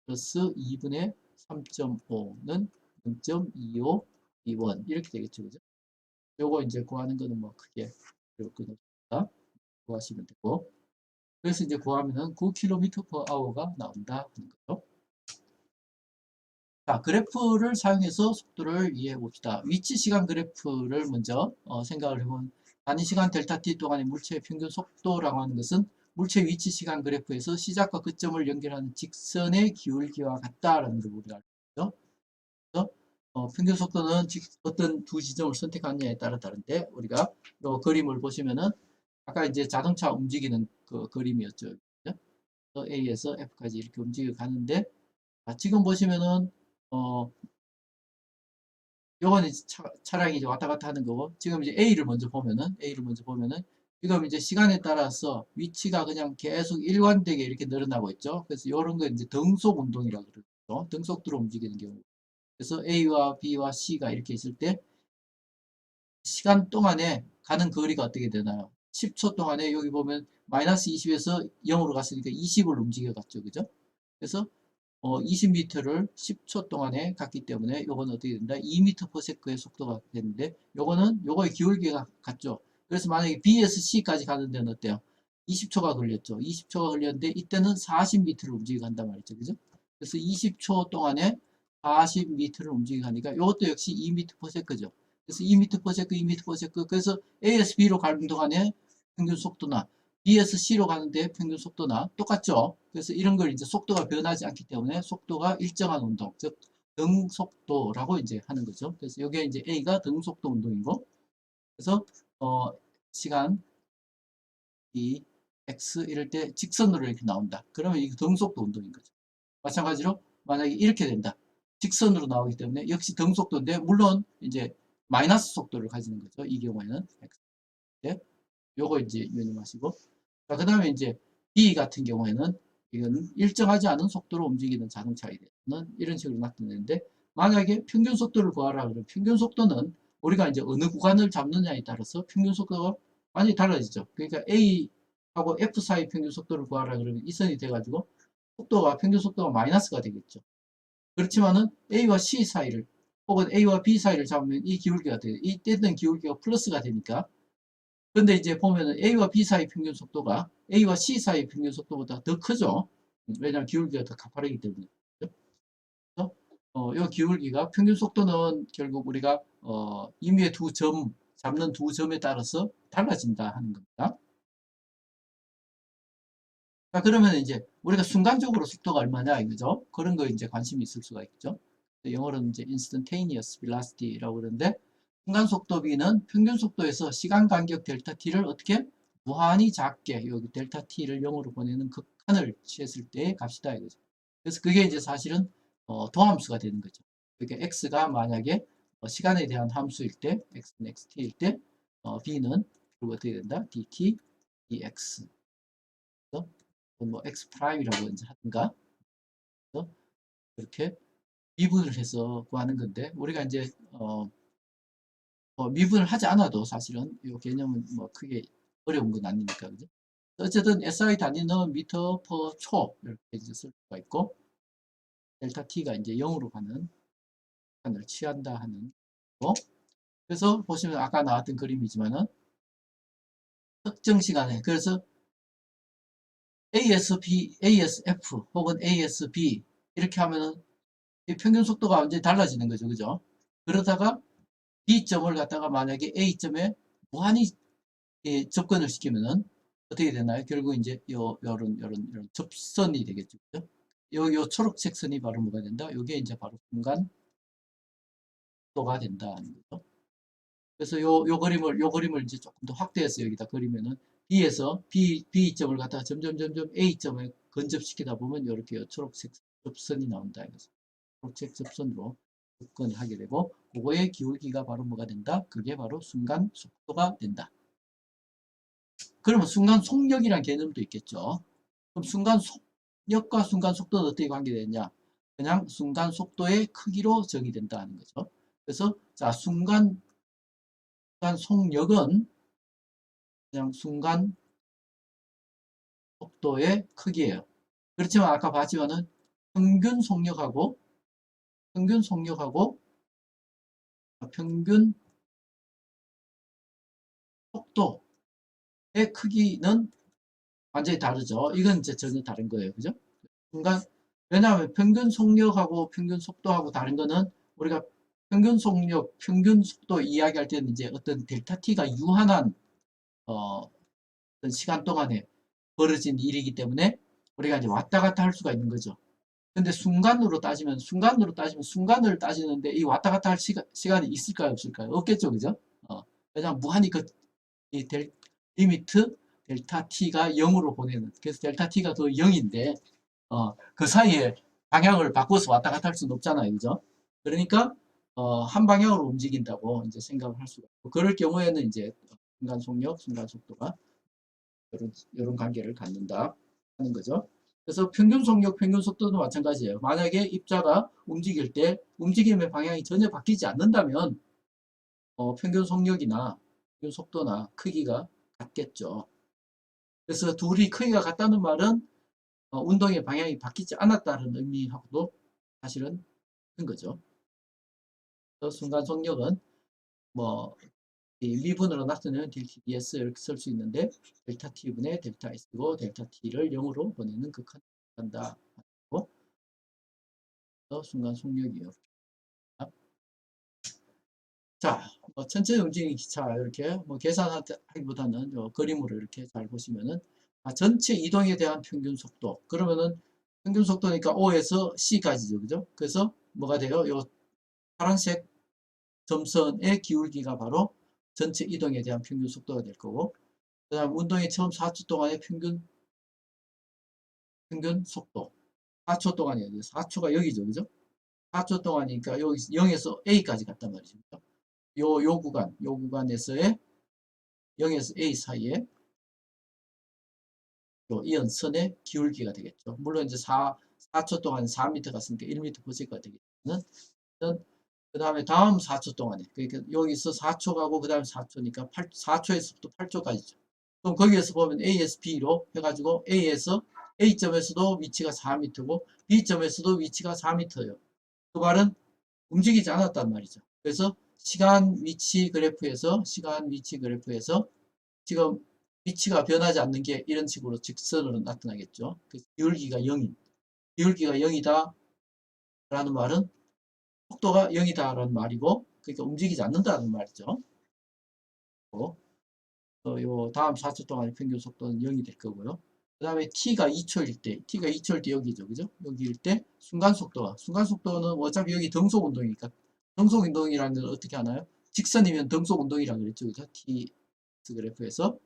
플러스 2분의 3.5는 0.25 B1 이렇게 되겠죠. 그죠? 요거 이제 구하는 거는 뭐 크게 이렇게 구하시면 되고 그래서 이제 구하면은 9km/h가 나온다 하는 거죠. 자, 그래프를 사용해서 속도를 이해해 봅시다. 위치 시간 그래프를 먼저 생각을 해보면 단위 시간 델타 t 동안의 물체의 평균 속도라고 하는 것은 물체 위치 시간 그래프에서 시작과 끝점을 연결하는 직선의 기울기와 같다라는 걸 우리가 알고 있죠. 그래서 평균 속도는 어떤 두 지점을 선택하느냐에 따라 다른데 우리가 이 그림을 보시면은 아까 이제 자동차 움직이는 그 그림이었죠. A에서 F까지 이렇게 움직여 가는데 지금 보시면은 요거는 차량이 이제 왔다 갔다 하는 거고 지금 이제 A를 먼저 보면은 지금 이제 시간에 따라서 위치가 그냥 계속 일관되게 이렇게 늘어나고 있죠. 그래서 이런 거 이제 등속 운동이라고 그러죠. 등속도로 움직이는 경우. 그래서 A와 B와 C가 이렇게 있을 때 시간 동안에 가는 거리가 어떻게 되나요? 10초 동안에 여기 보면 마이너스 20에서 0으로 갔으니까 20을 움직여 갔죠. 그죠? 그래서 20m를 10초 동안에 갔기 때문에 요거는 어떻게 된다? 2m/s의 속도가 되는데 요거는 요거의 기울기가 같죠. 그래서 만약에 B에서 C까지 가는 데는 어때요? 20초가 걸렸죠. 20초가 걸렸는데 이때는 40m를 움직여 간단 말이죠. 그죠? 그래서 20초 동안에 40m를 움직여 가니까 요것도 역시 2m/s죠. 그래서 2m/s, 2m/s. 그래서 A에서 B로 가는 동안에 평균 속도나 B에서 C로 가는데 평균 속도나 똑같죠. 그래서 이런 걸 이제 속도가 변하지 않기 때문에 속도가 일정한 운동, 즉 등속도라고 이제 하는 거죠. 그래서 이게 이제 A가 등속도 운동이고, 그래서 시간 E, X 이럴 때 직선으로 이렇게 나온다. 그러면 이게 등속도 운동인 거죠. 마찬가지로 만약에 이렇게 된다. 직선으로 나오기 때문에 역시 등속도인데 물론 이제 마이너스 속도를 가지는 거죠. 이 경우에는 X. 네. 요거 이제 유념하시고 자, 그 다음에 이제 B 같은 경우에는 이거는 일정하지 않은 속도로 움직이는 자동차에 대해서는 이런 식으로 나타내는데 만약에 평균 속도를 구하라 그러면 평균 속도는 우리가 이제 어느 구간을 잡느냐에 따라서 평균 속도가 많이 달라지죠. 그러니까 A하고 F 사이 평균 속도를 구하라 그러면 이 선이 돼가지고 평균 속도가 마이너스가 되겠죠. 그렇지만은 A와 C 사이를 혹은 A와 B 사이를 잡으면 이 기울기가 돼요. 이때는 기울기가 플러스가 되니까 근데 이제 보면은 A와 B 사이 평균 속도가 A와 C 사이 평균 속도보다 더 크죠. 왜냐하면 기울기가 더 가파르기 때문에. 그래서 이 기울기가 평균 속도는 결국 우리가 임의의 두 점, 잡는 두 점에 따라서 달라진다 하는 겁니다. 자, 그러면 이제 우리가 순간적으로 속도가 얼마냐 이거죠. 그런 거 이제 관심이 있을 수가 있죠. 영어로는 이제 instantaneous velocity라고 그러는데 순간 속도 B는 평균 속도에서 시간 간격 델타 T를 어떻게 무한히 작게 여기 델타 T를 0으로 보내는 극한을 취했을 때의 값이다 이거죠. 그래서 그게 이제 사실은 도함수가 되는 거죠. 그러니까 X가 만약에 시간에 대한 함수일 때 X는 XT일 때 B는 그리고 어떻게 된다? DT, DX 뭐 X 프라임이라고 이제 하든가 이렇게 미분을 해서 구하는 건데 우리가 이제 미분을 하지 않아도 사실은 이 개념은 뭐 크게 어려운 건 아니니까 그죠? 어쨌든 SI 단위는 미터 퍼 초 이렇게 이제 쓸 수가 있고 델타 T가 이제 0으로 가는 시간을 취한다 하는 거. 그래서 보시면 아까 나왔던 그림이지만은 특정 시간에 그래서 ASF 혹은 ASB 이렇게 하면은 이 평균 속도가 완전히 달라지는 거죠, 그죠? 그러다가 B점을 갖다가 만약에 A점에 무한히 접근을 시키면은 어떻게 되나요? 결국 이제 요런 접선이 되겠죠. 그죠? 요 초록색 선이 바로 뭐가 된다? 요게 이제 바로 순간 속도가 된다는 거죠. 그래서 요 그림을 이제 조금 더 확대해서 여기다 그리면은 B에서 B점을 갖다가 점점 A점에 근접시키다 보면 이렇게 초록색 접선이 나온다 이거죠. 초록색 접선으로 접근을 하게 되고 그거의 기울기가 바로 뭐가 된다? 그게 바로 순간 속도가 된다. 그러면 순간 속력이라는 개념도 있겠죠. 그럼 순간 속력과 순간 속도는 어떻게 관계되느냐? 그냥 순간 속도의 크기로 정의된다는 거죠. 그래서 자 순간 속력은 그냥 순간 속도의 크기예요. 그렇지만 아까 봤지만은 평균 속력하고 평균 속력하고 평균 속도의 크기는 완전히 다르죠. 이건 이제 전혀 다른 거예요. 그죠? 순간 왜냐하면 평균 속력하고 평균 속도하고 다른 거는 우리가 평균 속력, 평균 속도 이야기할 때는 이제 어떤 델타 T가 유한한 어떤 시간 동안에 벌어진 일이기 때문에 우리가 이제 왔다 갔다 할 수가 있는 거죠. 근데 순간을 따지는데 이 왔다 갔다 할 시간이 있을까요, 없을까요? 없겠죠, 그죠? 왜냐하면 무한히 리미트 델타 t가 0으로 보내는 그래서 델타 t가 그 0인데 그 사이에 방향을 바꿔서 왔다 갔다 할 수는 없잖아요, 그죠? 그러니까 한 방향으로 움직인다고 이제 생각을 할 수가 있고 그럴 경우에는 이제 순간 속력, 순간 속도가 이런 관계를 갖는다 하는 거죠. 그래서 평균 속력, 평균 속도도 마찬가지예요. 만약에 입자가 움직일 때 움직임의 방향이 전혀 바뀌지 않는다면 평균 속력이나 평균 속도나 크기가 같겠죠. 그래서 둘이 크기가 같다는 말은 운동의 방향이 바뀌지 않았다는 의미하고도 사실은 큰 거죠. 순간 속력은 뭐 미분으로 나타내는 델타 ds 이렇게 쓸 수 있는데 델타 t분의 델타 s고 델타 t를 0으로 보내는 극한을 한다. 순간 속력이에요. 자, 천천히 움직이는 기차 이렇게 계산하기보다는 그림으로 이렇게 잘 보시면은 전체 이동에 대한 평균 속도 그러면은 평균 속도니까 O에서 C까지죠, 그죠? 그래서 뭐가 돼요? 요 파란색 점선의 기울기가 바로 전체 이동에 대한 평균 속도가 될 거고 그다음 운동의 처음 4초 동안의 평균 속도 4초 동안이에요. 4초가 여기죠, 그죠? 4초 동안이니까 여기 0에서 A까지 갔단 말이죠. 요 구간에서의 0에서 A 사이에 이연선의 기울기가 되겠죠. 물론 이제 4초 동안 4m 갔으니까 1m 퍼세가 되겠지만 그 다음에 다음 4초 동안에 그러니까 여기서 4초 가고 그 다음에 4초니까 4초에서부터 8초까지죠. 그럼 거기에서 보면 ASB로 해가지고 A점에서도 위치가 4m고 B점에서도 위치가 4m예요. 그 말은 움직이지 않았단 말이죠. 그래서 시간 위치 그래프에서 지금 위치가 변하지 않는 게 이런 식으로 직선으로 나타나겠죠. 기울기가 0이다 라는 말은 속도가 0이다 라는 말이고 그러니까 움직이지 않는다는 말이죠. 요 다음 4초 동안의 평균 속도는 0이 될 거고요. 그 다음에 t가 2초일 때 여기죠. 그죠? 여기일 때 순간 속도는 어차피 여기 등속 운동이니까 등속 운동이라는 걸 어떻게 하나요? 직선이면 등속 운동이라고 그랬죠. 그죠? T 그래프에서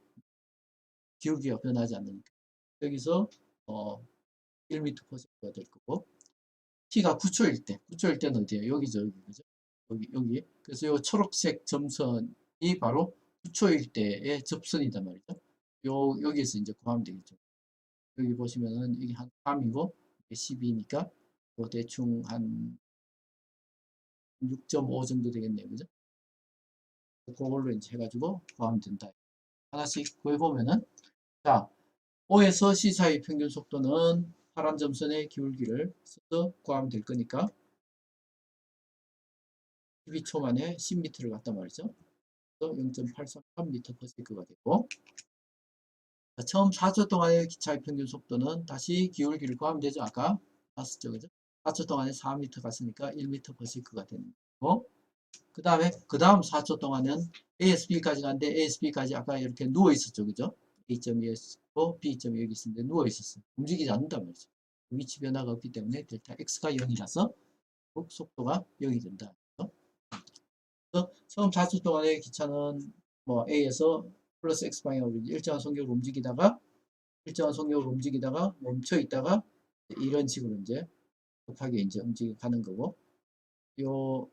기울기가 변하지 않으니까. 여기서 1m/s가 될 거고, T가 9초일 때, 9초일 때는 어디예요? 여기죠, 여기. 그죠? 여기. 그래서 이 초록색 점선이 바로 9초일 때의 접선이단 말이죠. 여기에서 이제 구하면 되겠죠. 여기 보시면은 이게 한 3이고, 이게 12니까, 대충 한 6.5 정도 되겠네요. 그죠? 그걸로 이제 해가지고 구하면 된다. 하나씩 구해보면은, 자, O에서 C 사이 평균 속도는 파란 점선의 기울기를 써서 구하면 될 거니까 12초 만에 10m를 갔단 말이죠. 0.833m/s가 되고, 자, 처음 4초 동안의 기차의 평균 속도는 다시 기울기를 구하면 되죠. 아까 봤었죠. 그죠? 4초 동안에 4m 갔으니까 1m/s가 되는 거고, 그 다음 4초 동안은 ASB까지 갔는데 ASB까지 아까 이렇게 누워 있었죠. 그죠? A점이 있고 B점이 여기 있었는데 누워 있었어요. 움직이지 않는단 말이죠. 위치 변화가 없기 때문에 델타 X가 0이라서 속도가 0이 된다. 그래서 처음 4초 동안의 기차는 뭐 A에서 플러스 X 방향으로 일정한 속력으로 움직이다가 멈춰 있다가 이런 식으로 이제 급하게 이제 움직여가는 거고, 요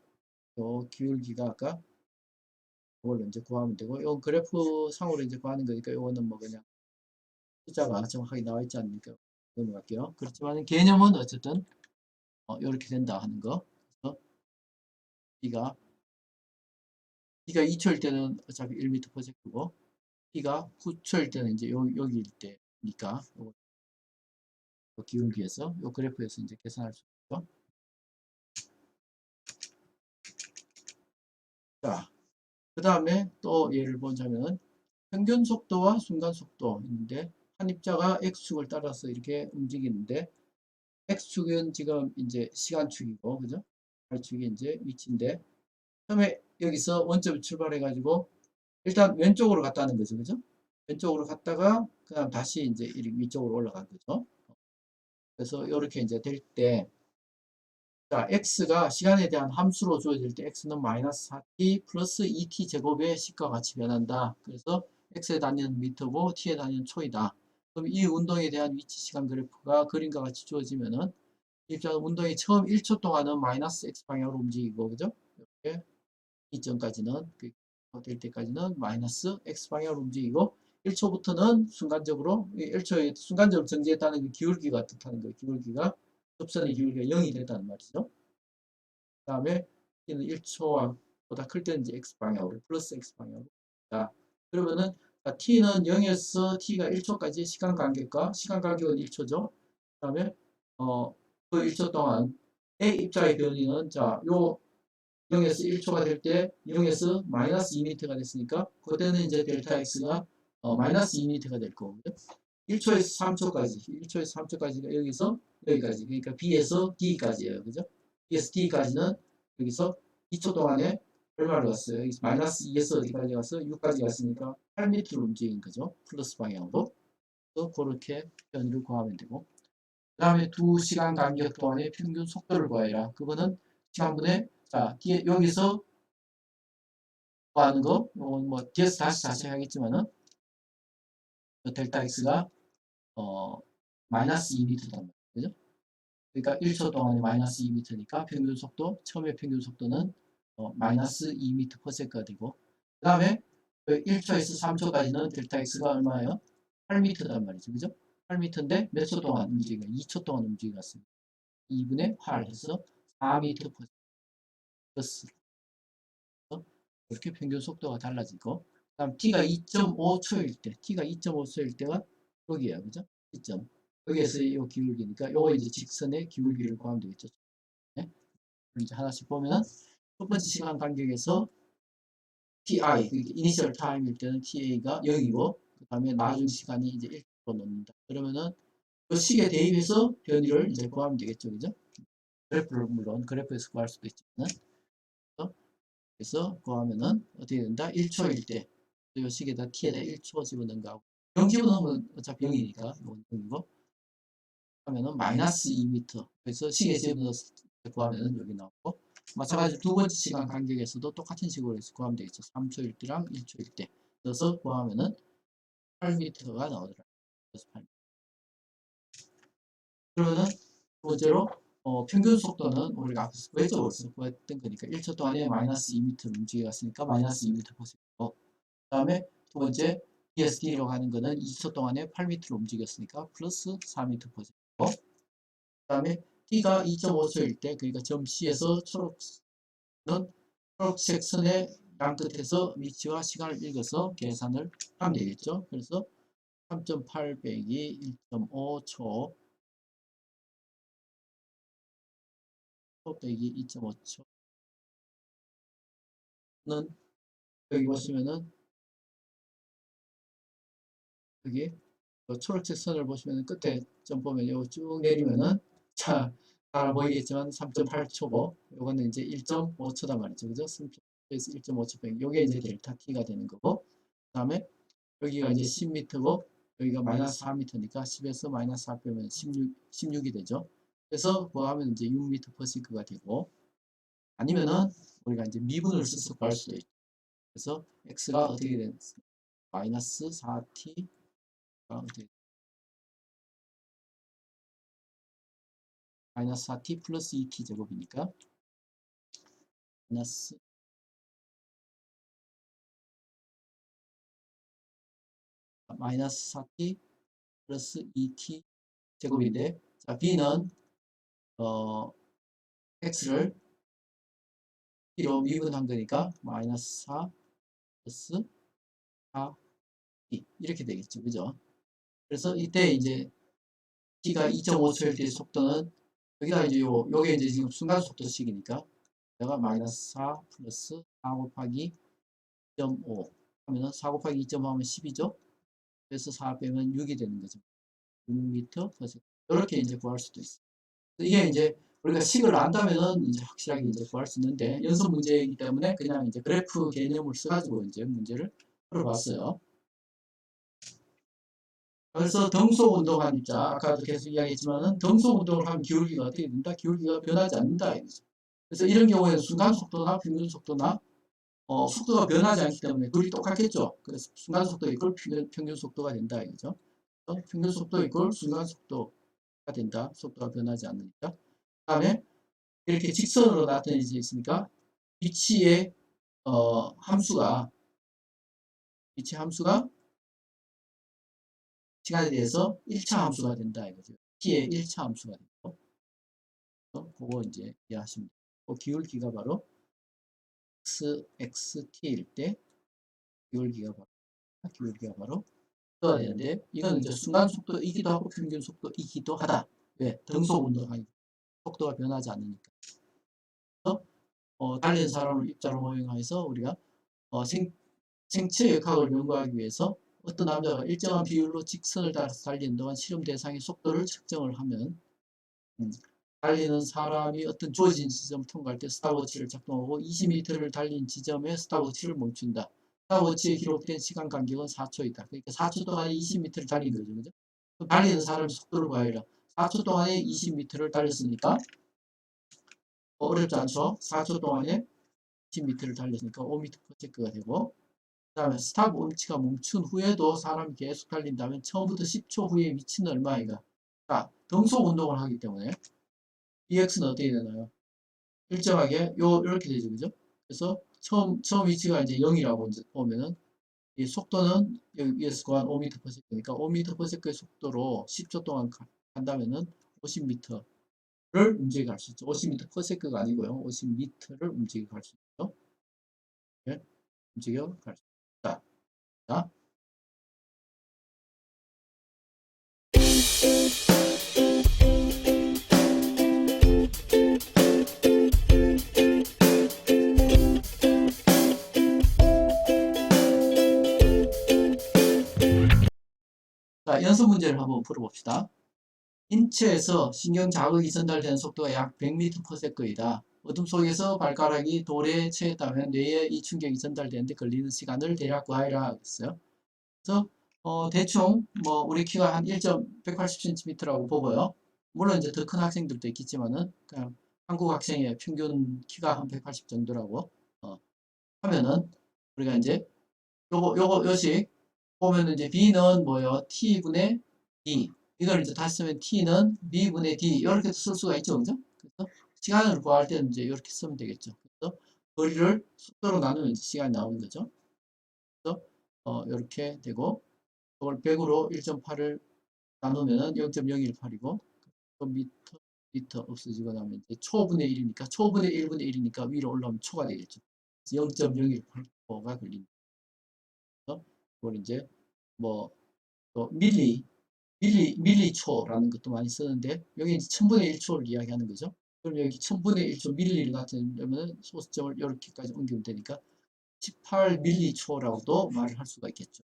기울기가 아까 그걸로 이제 구하면 되고, 요 그래프 상으로 이제 구하는 거니까 요거는 뭐 그냥 숫자가 정확하게 나와 있지 않으니까 넘어갈게요. 그렇지만 개념은 어쨌든 이렇게 된다 하는 거. 그래서 B가 2초일 때는 어차피 1m/s고 B가 9초일 때는 이제 여기일 때니까 요 기울기에서 요 그래프에서 이제 계산할 수 있죠. 자, 그 다음에 또 예를 보자면 평균 속도와 순간 속도인데 한 입자가 X축을 따라서 이렇게 움직이는데 X축은 지금 이제 시간축이고, 그죠? Y축이 이제 위치인데, 처음에 여기서 원점을 출발해 가지고 일단 왼쪽으로 갔다는 거죠. 그죠? 왼쪽으로 갔다가 그다음 다시 이제 위쪽으로 올라간 거죠. 그래서 이렇게 이제 될 때, 자, x가 시간에 대한 함수로 주어질 때 x는 마이너스 4t 플러스 2t 제곱의 식과 같이 변한다. 그래서 x의 단위는 미터고 t의 단위는 초이다. 그럼 이 운동에 대한 위치 시간 그래프가 그림과 같이 주어지면은 일단 운동이 처음 1초 동안은 마이너스 x 방향으로 움직이고, 그죠? 이렇게 이점까지는 될 때까지는 마이너스 x 방향으로 움직이고, 1초부터는 순간적으로 1초에 순간적으로 정지했다는 게 기울기가 뜻하는 거예요. 기울기가 접선의 기울기가 0이 됐다는 말이죠. 그 다음에 t는 1초보다 클 때는 이제 x 방향으로 플러스 x 방향으로. 자, 그러면은 t는 0에서 t가 1초까지 시간 간격과 시간 간격은 1초죠. 그 다음에 그 1초 동안 A 입자의 변이는 요 0에서 1초가 될 때 0에서 마이너스 2m가 됐으니까 그때는 이제 델타 x가 마이너스 2m가 될 거거든요. 1초에서 3초까지가 여기서 여기까지, 그러니까 B에서 D까지예요. 그죠? B에서 D까지는 여기서 2초 동안에 얼마를 갔어요? 여기서 마이너스 2에서 어디까지 갔어? 6까지 갔으니까 8m로 움직인 거죠. 플러스 방향으로. 그래서 그렇게 변이를 구하면 되고, 그 다음에 2시간 간격 동안의 평균 속도를 구하라. 그거는 시간분의, 자, 뒤에 여기서 구하는 거, 뭐 뒤에서 다시 자세히 하겠지만은 델타 x가 마이너스 2m다. 그죠? 그러니까 1초 동안에 마이너스 2m니까 평균 속도, 처음에 평균 속도는 마이너스 2m/s가 되고, 그 다음에 1초에서 3초까지는 델타 x가 얼마예요? 8m단 말이죠. 그죠? 8m인데 몇 초 동안 움직이가? 2초 동안 움직였어요. 2분의 8 해서 4m/s. 이렇게 평균 속도가 달라지고, 다음 t가 2.5초일 때, t가 2.5초일 때가 여기에요. 그죠? 시점. 여기에서 이 기울기니까 요거 이제 직선의 기울기를 구하면 되겠죠. 네? 이제 하나씩 보면은 첫 번째 시간 간격에서 ti, 이니셜 타임일 때는 ta가 0이고, 그 다음에 나중 시간이 이제 1초 넣는다. 그러면은 그 식에 대입해서 변이를 이제 구하면 되겠죠. 그죠? 그래프를 물론 그래프에서 구할 수도 있지만, 그래서 구하면은 어떻게 된다? 1초일 때, 이 식에다 t에다 1초 집어넣은 거하고, 0 집어넣으면 어차피 0이니까, 이건 0이고, 하면은 마이너스 2m. 그래서 식에 집어넣어서 구하면은 여기 나오고, 마찬가지로 두 번째 시간 간격에서도 똑같은 식으로 해서 구하면 되겠죠. 3초일 때랑 1초일 때 넣어서 구하면은 8m가 나오더라고요. 그래서 8m. 그러면은 두 번째로 평균 속도는 우리가 앞에서 외적으로서 구했던 거니까 1초 동안에 마이너스 2m를 움직여갔으니까 마이너스 2m 퍼 세컨드. 그 다음에 두 번째 ESD로 가는 거는 2초 동안에 8m를 움직였으니까 플러스 4m 퍼 세컨드. 그 다음에 T가 2.5초일 때, 그러니까 점 C에서 초록색 선의 양 끝에서 위치와 시간을 읽어서 계산을 하면 되겠죠. 그래서 3.8 빼기 1.5초 빼기 2.5초는 여기 보시면은 여기 초록색 선을 보시면은 끝에 점 보면 이거 쭉 내리면은 잘 보이겠지만 3.8초고 요거는 이제 1.5초단 말이죠. 그죠? 3초에서 1.5초 빼기 요게 이제 델타 T가 되는 거고 그 다음에 여기가 이제 10m고 여기가 마이너스 4m니까 10에서 마이너스 4 빼면 16이 되죠. 그래서 구하면 이제 6m per sec가 되고 아니면은 우리가 이제 미분을 써서 구할 수도 있죠. 그래서 x가 어떻게 되는 마이너스 4t가 어떻게 마이너스 4t 플러스 2t 제곱이니까 마이너스 마이너스 4t 플러스 2t 제곱인데 자 b는 x를 t로 미분한 거니까 마이너스 4 플러스 4t 이렇게 되겠죠. 그죠? 그래서 이때 이제 t가 2.5초일 때 속도는 여기다 이제 요게 이제 지금 순간 속도식이니까 내가 마이너스 4 플러스 4 곱하기 2.5 하면은 4 곱하기 2.5 하면 10이죠. 그래서 4 빼면 6이 되는 거죠. 6m per second. 이렇게 이제 구할 수도 있어요. 이게 이제 우리가 식을 안다면은 이제 확실하게 이제 구할 수 있는데 연습 문제이기 때문에 그냥 이제 그래프 개념을 써가지고 이제 문제를 풀어봤어요. 그래서 등속 운동한 입자, 아까도 계속 이야기했지만은 등속 운동을 하면 기울기가 어떻게 된다? 기울기가 변하지 않는다. 이거죠. 그래서 이런 경우에는 순간 속도나 평균 속도나 속도가 변하지 않기 때문에 둘이 똑같겠죠. 그래서 순간 속도 이걸 평균 속도가 된다. 이거죠. 평균 속도 이걸 순간 속도가 된다. 속도가 변하지 않으니까. 그 다음에 이렇게 직선으로 나타내져 있으니까 위치의 함수가 시간에 대해서 1차 함수가 된다 이거죠. t의 1차 함수가 되고 그거 이제 이해하시면 돼요. 그 기울기가 바로 xt일 때 기울기가 바로 써야 되는데 이건 이제 순간 속도이기도 하고 평균 속도이기도 하다. 왜? 등속 운동하니 속도가 변하지 않으니까. 그래서 달리는 사람을 입자로 모형해서 우리가 생체 역학을 연구하기 위해서 어떤 남자가 일정한 비율로 직선을 따라서 달리는 동안 실험 대상의 속도를 측정을 하면 달리는 사람이 어떤 주어진 지점을 통과할 때 스탑워치를 작동하고 20m를 달린 지점에 스탑워치를 멈춘다. 스탑워치에 기록된 시간 간격은 4초이다. 그러니까 4초 동안에 20m를 달린 거죠. 그죠? 달리는 사람의 속도를 구하라. 4초 동안에 20m를 달렸으니까 어렵지 않죠? 4초 동안에 20m를 달렸으니까 5m/s가 되고 그 다음에 스탑워치가 멈춘 후에도 사람이 계속 달린다면 처음부터 10초 후에 위치는 얼마이가? 자, 등속 운동을 하기 때문에 EX는 어떻게 되나요? 일정하게 이렇게 되죠. 그죠? 그래서 처음 위치가 이제 0이라고 보면은 이 속도는 여기에서 구한 5m/s니까 5m/s의 속도로 10초 동안 간다면은 50m를 움직여 갈 수 있죠. 50m/s가 아니고요. 50m를 움직여 갈 수 있죠. 네, 움직여 갈 수 있다. 자, 연습 문제를 한번 풀어봅시다. 인체에서 신경 자극이 전달되는 속도가 약 100m/s이다. 어둠 속에서 발가락이 돌에 채였다면 뇌에 이 충격이 전달되는데 걸리는 시간을 대략 구하여라 했어요. 그래서 대충 뭐 우리 키가 한 1.180cm라고 보고요. 물론 이제 더 큰 학생들도 있겠지만은 그냥 한국 학생의 평균 키가 한 180 정도라고 하면은 우리가 이제 요식 보면은 이제 B는 뭐요? T분의 D. 이걸 이제 다시 쓰면 T는 B분의 D. 이렇게 쓸 수가 있죠. 그죠? 그래서 시간을 구할 때는 이제 이렇게 쓰면 되겠죠. 그래서 거리를 속도로 나누면 이제 시간이 나오는 거죠. 그래서 이렇게 되고 이걸 100으로 1.8을 나누면은 0.018이고 미터 없어지고 나면 이제 초분의 1이니까 초분의 1분의 1이니까 위로 올라오면 초가 되겠죠. 0.018초가 걸립니다. 그걸 이제 뭐 또 밀리초라는 것도 많이 쓰는데 여기 이제 천분의 1초를 이야기하는 거죠. 그럼 여기 천분의 1초 밀리를 나타내려면 소수점을 이렇게까지 옮기면 되니까 18밀리초라고도 말을 할 수가 있겠죠.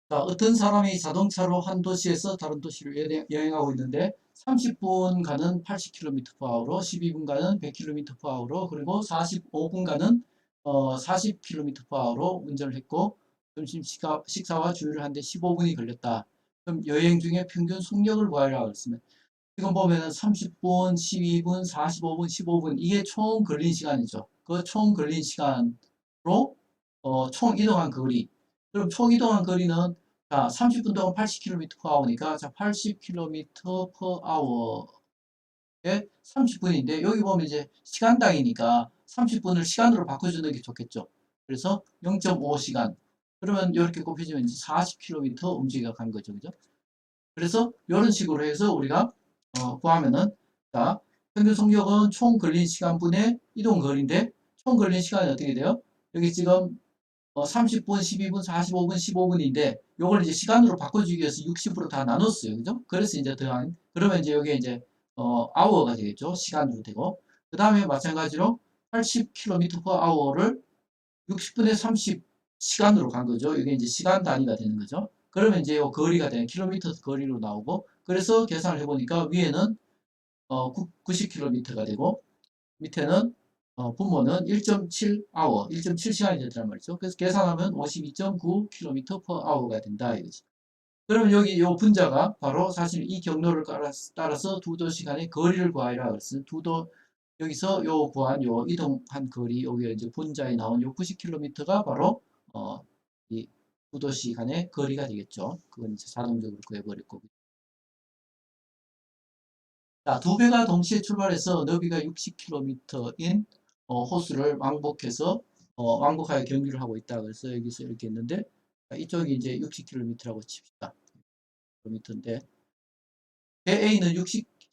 자, 어떤 사람이 자동차로 한 도시에서 다른 도시를 여행하고 있는데 30분 가는 80km/h로 12분가는 100km/h로 그리고 45분가는 40km/h로 운전을 했고 점심 식사와 주유를 하는데 15분이 걸렸다. 그럼 여행 중에 평균 속력을 구하라고 했으면 지금 보면은 30분, 12분, 45분, 15분 이게 총 걸린 시간이죠. 그 총 걸린 시간으로 총 이동한 거리. 그럼 총 이동한 거리는 자 30분 동안 80km/h니까 자 80km/h에 30분인데 여기 보면 이제 시간당이니까 30분을 시간으로 바꿔주는 게 좋겠죠. 그래서 0.5시간. 그러면 이렇게 곱해지면 이제 40km 움직여 간 거죠. 그죠? 그래서 이런 식으로 해서 우리가 구하면은 자 평균 속력은 총 걸린 시간분의 이동 거리인데 총 걸린 시간이 어떻게 돼요? 여기 지금 30분, 12분, 45분, 15분인데 요걸 이제 시간으로 바꿔주기 위해서 60으로 다 나눴어요. 그죠? 그래서 이제 더한 그러면 이제 여기에 이제 아워가 되겠죠. 시간으로 되고 그 다음에 마찬가지로 80km/h를 60분의 30 시간으로 간 거죠. 이게 이제 시간 단위가 되는 거죠. 그러면 이제 요 거리가 되는 킬로미터 거리로 나오고 그래서 계산을 해보니까 위에는 90km가 되고 밑에는 분모는 1.7아워, 1.7시간이 되더란 말이죠. 그래서 계산하면 52.9km/h가 된다 이거죠. 그러면 여기 요 분자가 바로 사실 이 경로를 따라서 두 도시 간의 거리를 구하라 그랬어요. 여기서 요 구한 요 이동한 거리 여기 이제 분자에 나온 요 90km가 바로 이 두 도시 간의 거리가 되겠죠. 그건 이제 자동적으로 구해버릴 거고. 자, 두 배가 동시에 출발해서 너비가 60km인 호수를 왕복하여 경유를 하고 있다. 그래서 여기서 이렇게 했는데 이쪽이 이제 60km라고 칩시다. km인데 배 A는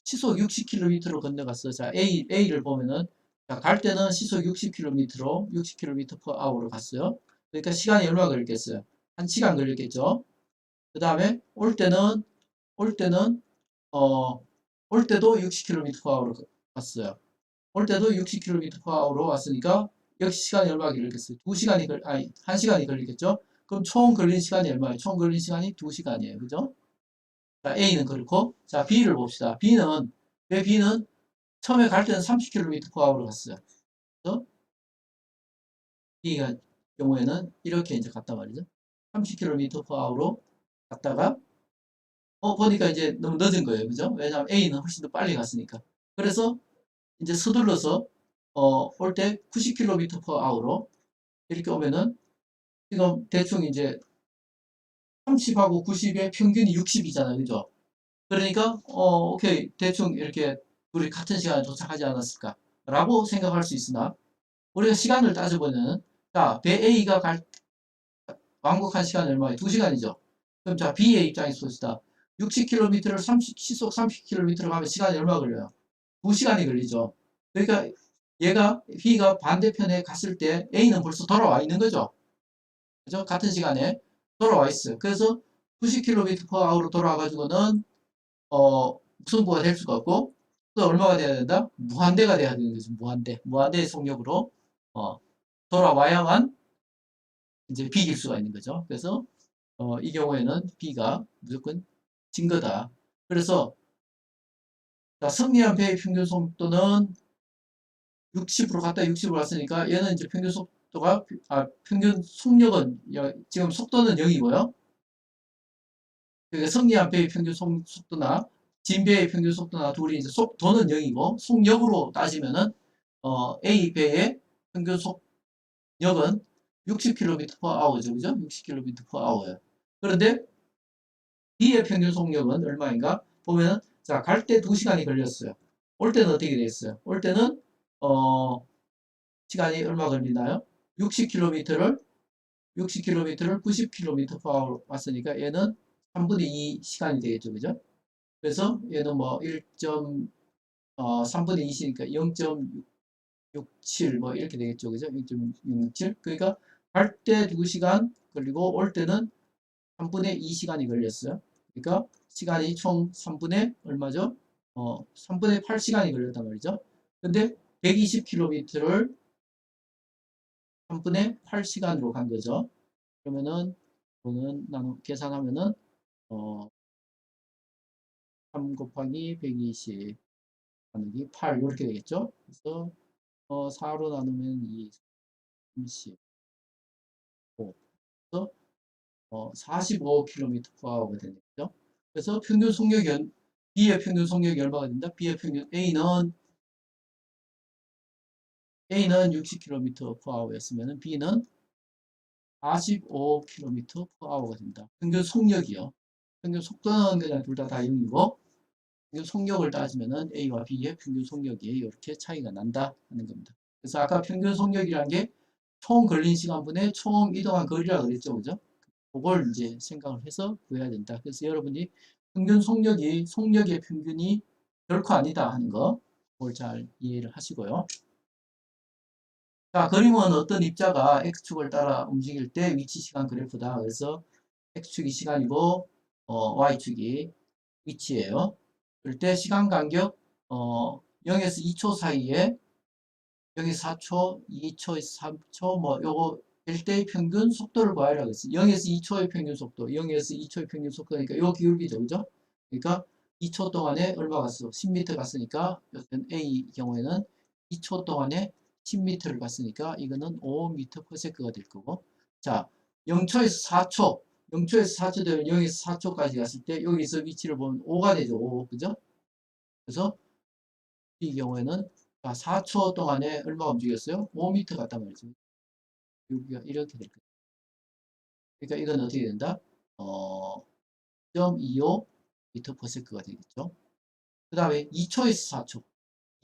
시속 60km로 건너갔어. 자, A를 보면은 자, 갈 때는 시속 60km로 60km/h로 갔어요. 그러니까 시간이 얼마 걸렸겠어요? 1시간 걸렸겠죠. 그 다음에 올 때는 어, 올 때도 60km/h로 갔어요. 올 때도 60km/h로 왔으니까 역시 시간이 얼마 걸리겠어요? 1시간이 걸리겠죠? 그럼 총 걸린 시간이 얼마예요? 총 걸린 시간이 2시간이에요. 그죠? 자, A는 그렇고, 자, B를 봅시다. 왜 B는 처음에 갈 때는 30km/h로 갔어요. 그래서 B가 경우에는 이렇게 이제 갔단 말이죠. 30km/h로 갔다가, 보니까 이제 너무 늦은 거예요. 그죠? 왜냐하면 A는 훨씬 더 빨리 갔으니까. 그래서 이제 서둘러서 올 때 90km/h로 이렇게 오면은 지금 대충 이제 30하고 90의 평균이 60이잖아요. 그죠? 그러니까 오케이 대충 이렇게 둘이 같은 시간에 도착하지 않았을까 라고 생각할 수 있으나 우리가 시간을 따져보면 자, 배 A가 왕복한 시간이 얼마예요? 2시간이죠. 그럼 자, B의 입장에서 봅시다. 60km를 시속 30km로 가면 시간이 얼마 걸려요? 2시간이 걸리죠. 그러니까 얘가 B가 반대편에 갔을 때 A는 벌써 돌아와 있는 거죠. 그죠? 같은 시간에 돌아와 있어요. 그래서 90km/h로 돌아와가지고는 무승부가 될 수가 없고 또 얼마가 돼야 된다? 무한대가 돼야 되는 거죠. 무한대의 속력으로 돌아와야만 이제 비길 수가 있는 거죠. 그래서 이 경우에는 B가 무조건 진 거다. 그래서 자, 승리한 배의 평균 속도는 60으로 갔다 60으로 갔으니까 얘는 이제 평균 속력은 지금 속도는 0이고요. 그러니까 승리한 배의 평균 속도나 진배의 평균 속도나 둘이 이제 속도는 0이고 속력으로 따지면은 A 배의 평균 속력은 60km/h죠. 그죠? 60km/h예요. 그런데 B의 평균 속력은 얼마인가? 보면은 자, 갈 때 2시간이 걸렸어요. 올 때는 어떻게 됐어요? 올 때는 시간이 얼마 걸리나요? 60km를 90km/h 왔으니까 얘는 3분의 2 시간이 되겠죠. 그죠? 그래서 얘는 뭐 3분의 2시니까 0.67 뭐 이렇게 되겠죠. 그죠? 0.67. 그러니까 갈 때 2시간 걸리고 올 때는 3분의 2시간이 걸렸어요. 그러니까 시간이 총 3분의 얼마죠? 3분의 8시간이 걸렸단 말이죠. 근데 120km를 3분의 8시간으로 간 거죠. 그러면은 이거는 계산하면은 3 곱하기 120 나누기 8 이렇게 되겠죠. 그래서 4로 나누면 2, 35 그래서 45km/h가 되겠죠. 그래서 평균 속력이 B의 평균 속력이 얼마가 된다? B의 평균 A는 60km/h였으면 B는 45km/h가 된다. 평균 속력이요. 평균 속도는 그냥 둘 다 0이고 평균 속력을 따지면은 A와 B의 평균 속력이 이렇게 차이가 난다 하는 겁니다. 그래서 아까 평균 속력이라는 게 총 걸린 시간분의 총 이동한 거리라고 그랬죠. 그죠? 그걸 이제 생각을 해서 구해야 된다. 그래서 여러분이 평균 속력의 평균이 결코 아니다 하는 거, 그걸 잘 이해를 하시고요. 자, 그림은 어떤 입자가 X축을 따라 움직일 때 위치 시간 그래프다. 그래서 X축이 시간이고, Y축이 위치예요. 그럴 때 시간 간격, 0에서 2초 사이에 여기서 4초, 2초에서 3초, 뭐, 요거 일대의 평균 속도를 구하라고 했어요. 0에서 2초의 평균 속도, 0에서 2초의 평균 속도니까 요 기울기죠, 그죠? 그러니까 2초 동안에 얼마 갔어? 10m 갔으니까, A 경우에는 2초 동안에 10m를 갔으니까 이거는 5m/s가 될 거고. 자, 0초에서 4초, 0초에서 4초 되면 0에서 4초까지 갔을 때 여기서 위치를 보면 5가 되죠, 5. 그죠? 그래서 이 경우에는 4초 동안에 얼마 움직였어요? 5m 갔단 말이죠. 여기가 이렇게 될 거예요. 그러니까 이건 어떻게 된다? 0.25m/s가 되겠죠. 그 다음에 2초에서 4초.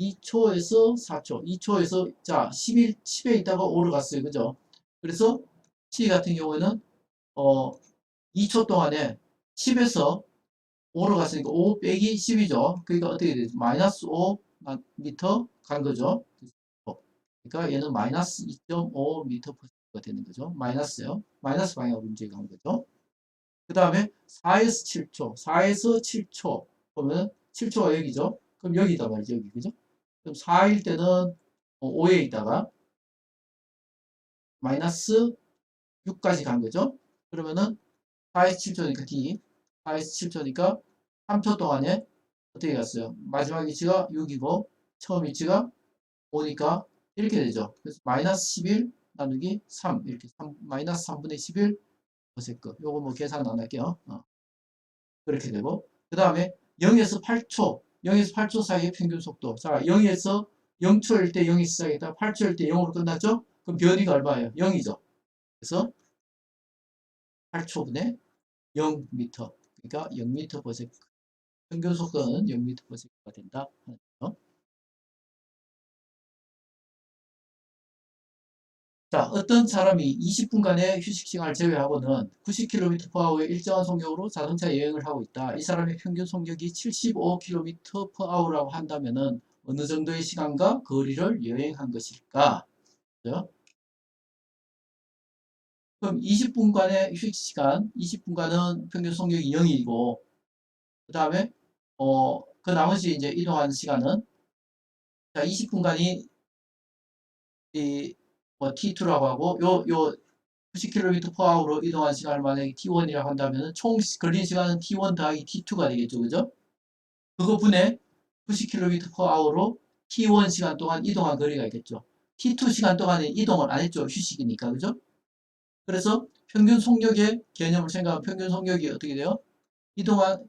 2초에서 4초. 2초에서, 자, 10에 있다가 5로 갔어요. 그죠? 그래서 T 같은 경우에는, 2초 동안에 10에서 5로 갔으니까 5 빼기 10이죠. 그러니까 어떻게 되죠? 마이너스 5m 간 거죠. 그러니까 얘는 마이너스 2.5m/s가 되는 거죠. 마이너스요. 마이너스 방향으로 움직여간 거죠. 그 다음에 4에서 7초. 4에서 7초. 보면 7초가 여기죠. 그럼 여기다 말이죠. 여기. 그죠? 그럼 4일 때는 5에 있다가 마이너스 6까지 간 거죠. 그러면은 4에서 7초니까 D. 4에서 7초니까 3초 동안에 어떻게 갔어요? 마지막 위치가 6이고 처음 위치가 5니까 이렇게 되죠. 그래서 마이너스 11 나누기 3 이렇게 마이너스 3분의 11 코세크 요거 뭐 계산 안 할게요. 그렇게 되고 그 다음에 0에서 8초 0에서 8초 사이의 평균 속도 자 0에서 0초일 때 0이 시작했다 8초일 때 0으로 끝났죠? 그럼 변이가 얼마예요? 0이죠. 그래서 8초분의 0m 그러니까 0m/s 평균 속도는 0m/s가 된다. 자, 어떤 사람이 20분간의 휴식 시간을 제외하고는 90km/h의 일정한 속력으로 자동차 여행을 하고 있다. 이 사람의 평균 속력이 75km/h라고 한다면은 어느 정도의 시간과 거리를 여행한 것일까? 그죠? 그럼 20분간의 휴식 시간, 20분간은 평균 속력이 0이고, 그 다음에, 그 나머지 이제 이동하는 시간은, 자, 20분간이 뭐 T2라고 하고, 90km/h로 이동한 시간을 만약에 T1이라고 한다면 총 걸린 시간은 T1 더하기 T2가 되겠죠. 그죠? 그거 분의 90km/h로 T1 시간 동안 이동한 거리가 있겠죠. T2 시간 동안에 이동을 안 했죠. 휴식이니까. 그죠? 그래서 평균 속력의 개념을 생각하면 평균 속력이 어떻게 돼요? 이동한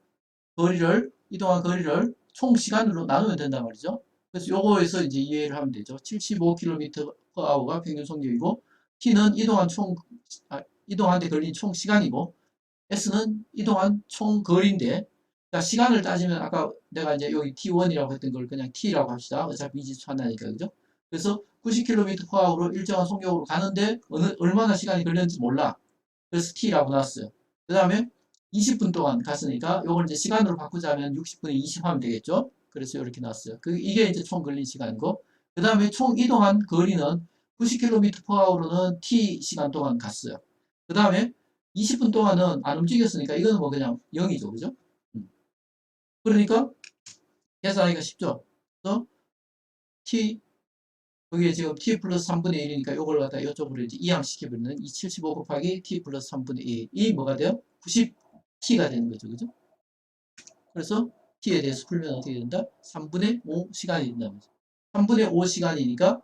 거리를 이동한 거리를 총 시간으로 나누면 된단 말이죠. 그래서 요거에서 이제 이해를 하면 되죠. 75km/h가 평균 속력이고 t는 이동한 데 걸린 총 시간이고 s는 이동한 총 거리인데, 그러니까 시간을 따지면 아까 내가 이제 여기 t1이라고 했던 걸 그냥 t라고 합시다. 어차피 미지수 하나니까, 그죠? 그래서 90km/h로 일정한 속력으로 가는데 얼마나 시간이 걸렸는지 몰라. 그래서 t라고 놨어요. 그 다음에 20분 동안 갔으니까 요걸 이제 시간으로 바꾸자면 60분에 20 하면 되겠죠? 그래서 이렇게 놨어요. 이게 이제 총 걸린 시간이고, 그 다음에 총 이동한 거리는 90km/h로는 t 시간 동안 갔어요. 그 다음에 20분 동안은 안 움직였으니까 이거는 뭐 그냥 0이죠. 그죠? 그러니까 계산하기가 쉽죠. 그래서 t, 여기에 지금 t 플러스 3분의 1이니까 이걸 갖다 이쪽으로 이제 이항시켜버리는 이 75 곱하기 t 플러스 3분의 1이 뭐가 돼요? 90t가 되는 거죠. 그죠? 그래서 t에 대해서 풀면 어떻게 된다? 3분의 5 시간이 된다는 거죠. 3분의 5 시간이니까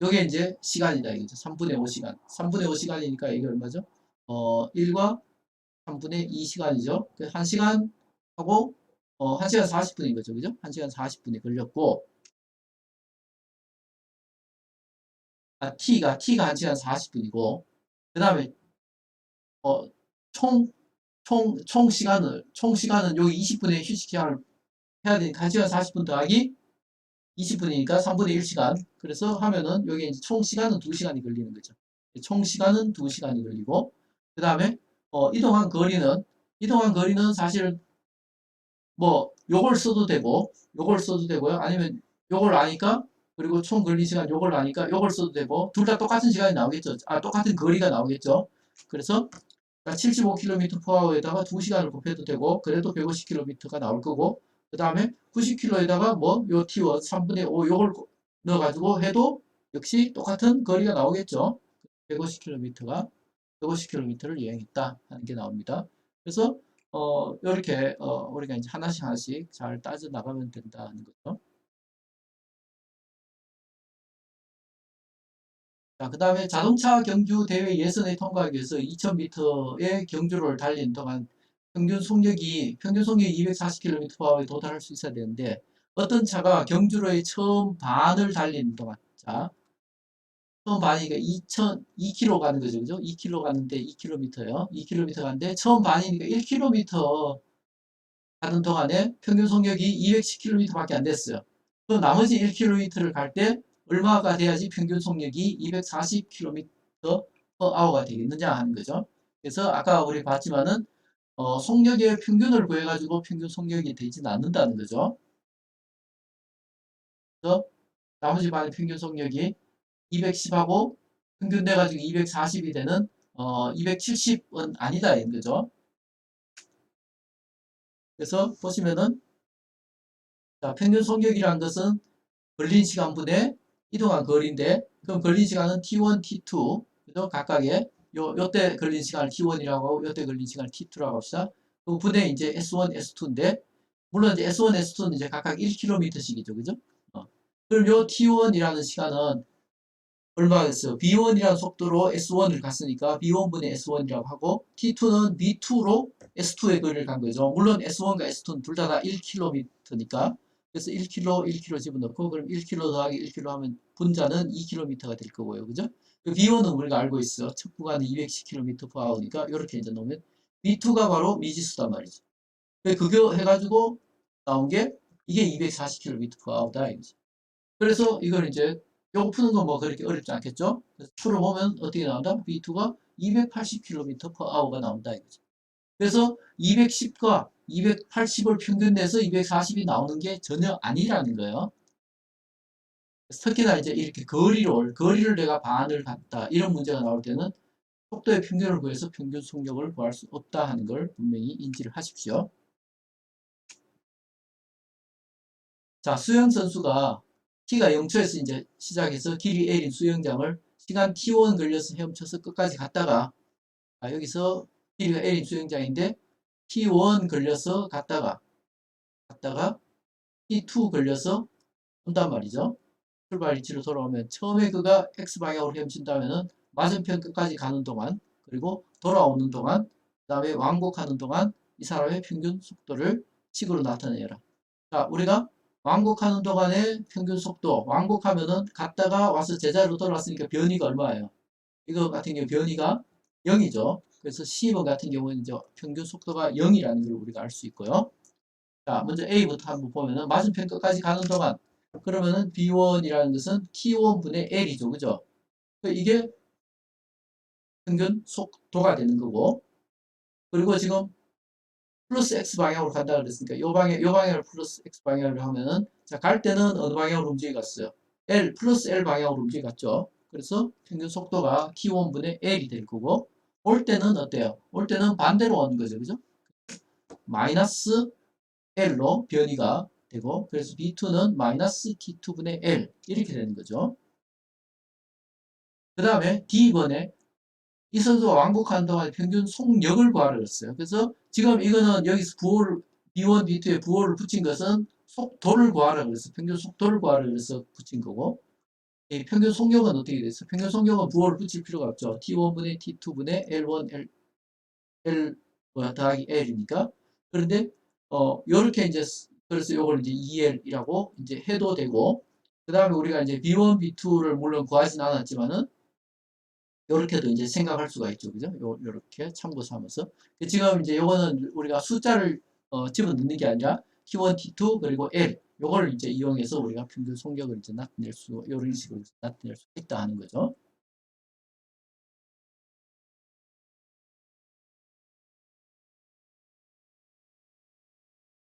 요게 이제 시간이다 이거죠. 3분의 5 시간. 3분의 5 시간이니까 이게 얼마죠? 1과 3분의 2 시간이죠. 1시간 하고 1시간 40분인 거죠. 그죠? 1시간 40분이 걸렸고, t가 1시간 40분이고, 그 다음에 총 시간은 여기 20분의 휴식 시간을 해야 되니까 1시간 40분 더하기 20분이니까 3분의 1시간. 그래서 하면은 여기 이제 총 시간은 2시간이 걸리는 거죠. 총 시간은 2시간이 걸리고, 그 다음에 이동한 거리는 사실 뭐 요걸 써도 되고 요걸 써도 되고요. 아니면 요걸 아니까, 그리고 총 걸린 시간 요걸 아니까 요걸 써도 되고, 둘 다 똑같은 시간이 나오겠죠. 똑같은 거리가 나오겠죠. 그래서 75km/h에다가 2시간을 곱해도 되고, 그래도 150km가 나올 거고, 그 다음에 90km에다가 뭐 요 t1 3분의 5 요걸 넣어가지고 해도 역시 똑같은 거리가 나오겠죠. 150km를 여행했다 하는 게 나옵니다. 그래서 이렇게 우리가 이제 하나씩 잘 따져 나가면 된다는 거죠. 자, 그 다음에 자동차 경주 대회 예선에 통과하기 위해서 2000m의 경주를 달린 동안 평균 속력이 240km/h에 도달할 수 있어야 되는데, 어떤 차가 경주로의 처음 반을 달리는 동안, 자, 처음 반이니까 2km 가는 거죠. 그죠? 2km 가는데 2km요. 2km 가는데 처음 반이니까 1km 가는 동안에 평균 속력이 210km밖에 안 됐어요. 그 나머지 1km를 갈 때 얼마가 돼야지 평균 속력이 240km/h가 되겠느냐 하는 거죠. 그래서 아까 우리 봤지만은 속력의 평균을 구해가지고 평균 속력이 되지는 않는다는 거죠. 그래서 나머지 반의 평균 속력이 210하고 평균 돼가지고 240이 되는 270은 아니다 이런 거죠. 그래서 보시면은, 자, 평균 속력이라는 것은 걸린 시간분의 이동한 거리인데, 그럼 걸린 시간은 t1, t2, 그죠? 각각의 요때 걸린 시간을 t1이라고 하고 요때 걸린 시간을 t2라고 합시다. 그 분의 이제 s1, s2인데, 물론 이제 s1, s2는 이제 각각 1km씩이죠, 그죠? 그럼 요 t1이라는 시간은 얼마겠어요? b1이라는 속도로 s1을 갔으니까 b1분의 s1이라고 하고, t2는 b2로 s2의 거리를 간 거죠. 물론 s1과 s2는 둘 다 1km니까. 그래서 1km, 1km 집어넣고, 그럼 1km 더하기 1km 하면 분자는 2km가 될 거고요. 그죠? b1은 우리가 알고 있어. 첫 구간은 210km/h니까 이렇게 이제 놓으면 b2가 바로 미지수단 말이죠. 그거 해가지고 나온 게 이게 240km/h다. 그래서 이걸 이제 요거 푸는 건 뭐 그렇게 어렵지 않겠죠? 그래서 풀어보면 어떻게 나온다? B2가 280km/h가 나온다 이거죠. 그래서 210과 280을 평균 내서 240이 나오는 게 전혀 아니라는 거예요. 특히나 이제 이렇게 거리를 내가 반을 갔다 이런 문제가 나올 때는 속도의 평균을 구해서 평균 속력을 구할 수 없다 하는 걸 분명히 인지를 하십시오. 자, 수영 선수가 T가 0초에서 이제 시작해서 길이 L인 수영장을 시간 T1 걸려서 헤엄쳐서 끝까지 갔다가, 여기서 길이가 L인 수영장인데 T1 걸려서 갔다가 T2 걸려서 온단 말이죠. 출발 위치로 돌아오면 처음에 그가 X방향으로 헤엄친다면은 맞은편 끝까지 가는 동안, 그리고 돌아오는 동안, 그 다음에 왕복하는 동안 이 사람의 평균 속도를 식으로 나타내라. 자, 우리가 왕복하는 동안의 평균 속도, 왕복하면은 갔다가 와서 제자리로 돌아왔으니까 변이가 얼마예요? 이거 같은 경우 변이가 0이죠. 그래서 C2번 같은 경우는 이제 평균 속도가 0이라는 걸 우리가 알 수 있고요. 자, 먼저 A부터 한번 보면은 맞은편 끝까지 가는 동안 그러면은 B1이라는 것은 T1분의 L이죠. 그죠? 이게 평균 속도가 되는 거고, 그리고 지금 플러스 X 방향으로 간다 그랬으니까 요 방향을 플러스 X 방향으로 하면은 자, 갈 때는 어느 방향으로 움직였어요? L 플러스 L 방향으로 움직였죠. 그래서 평균 속도가 T1분의 L이 될 거고, 올 때는 어때요? 올 때는 반대로 오는 거죠. 그죠? 마이너스 L로 변이가 되고, 그래서 B2는 마이너스 T2분의 L 이렇게 되는 거죠. 그 다음에 D번에 이 선수가 왕복하는 동안 평균 속력을 구하라 그랬어요. 그래서 지금 이거는 여기서 부호를 B1, B2에 부호를 붙인 것은 속도를 구하라 그래서 평균 속도를 구하라 그래서 붙인 거고, 이 평균 속력은 어떻게 됐어요? 평균 속력은 부호를 붙일 필요가 없죠. T1분의 T2분의 L1, L 더하기 L이니까. 그런데 요렇게 이제 그래서 요걸 이제 EL이라고 이제 해도 되고, 그 다음에 우리가 이제 B1, B2를 물론 구하진 않았지만은 요렇게도 이제 생각할 수가 있죠. 그죠? 요렇게 참고 삼아서. 지금 이제 요거는 우리가 숫자를 집어넣는 게 아니라 T1, T2 그리고 L 요걸 이제 이용해서 우리가 평균 속력을 이제 나타낼 수, 요런 식으로 나타낼 수 있다 하는 거죠.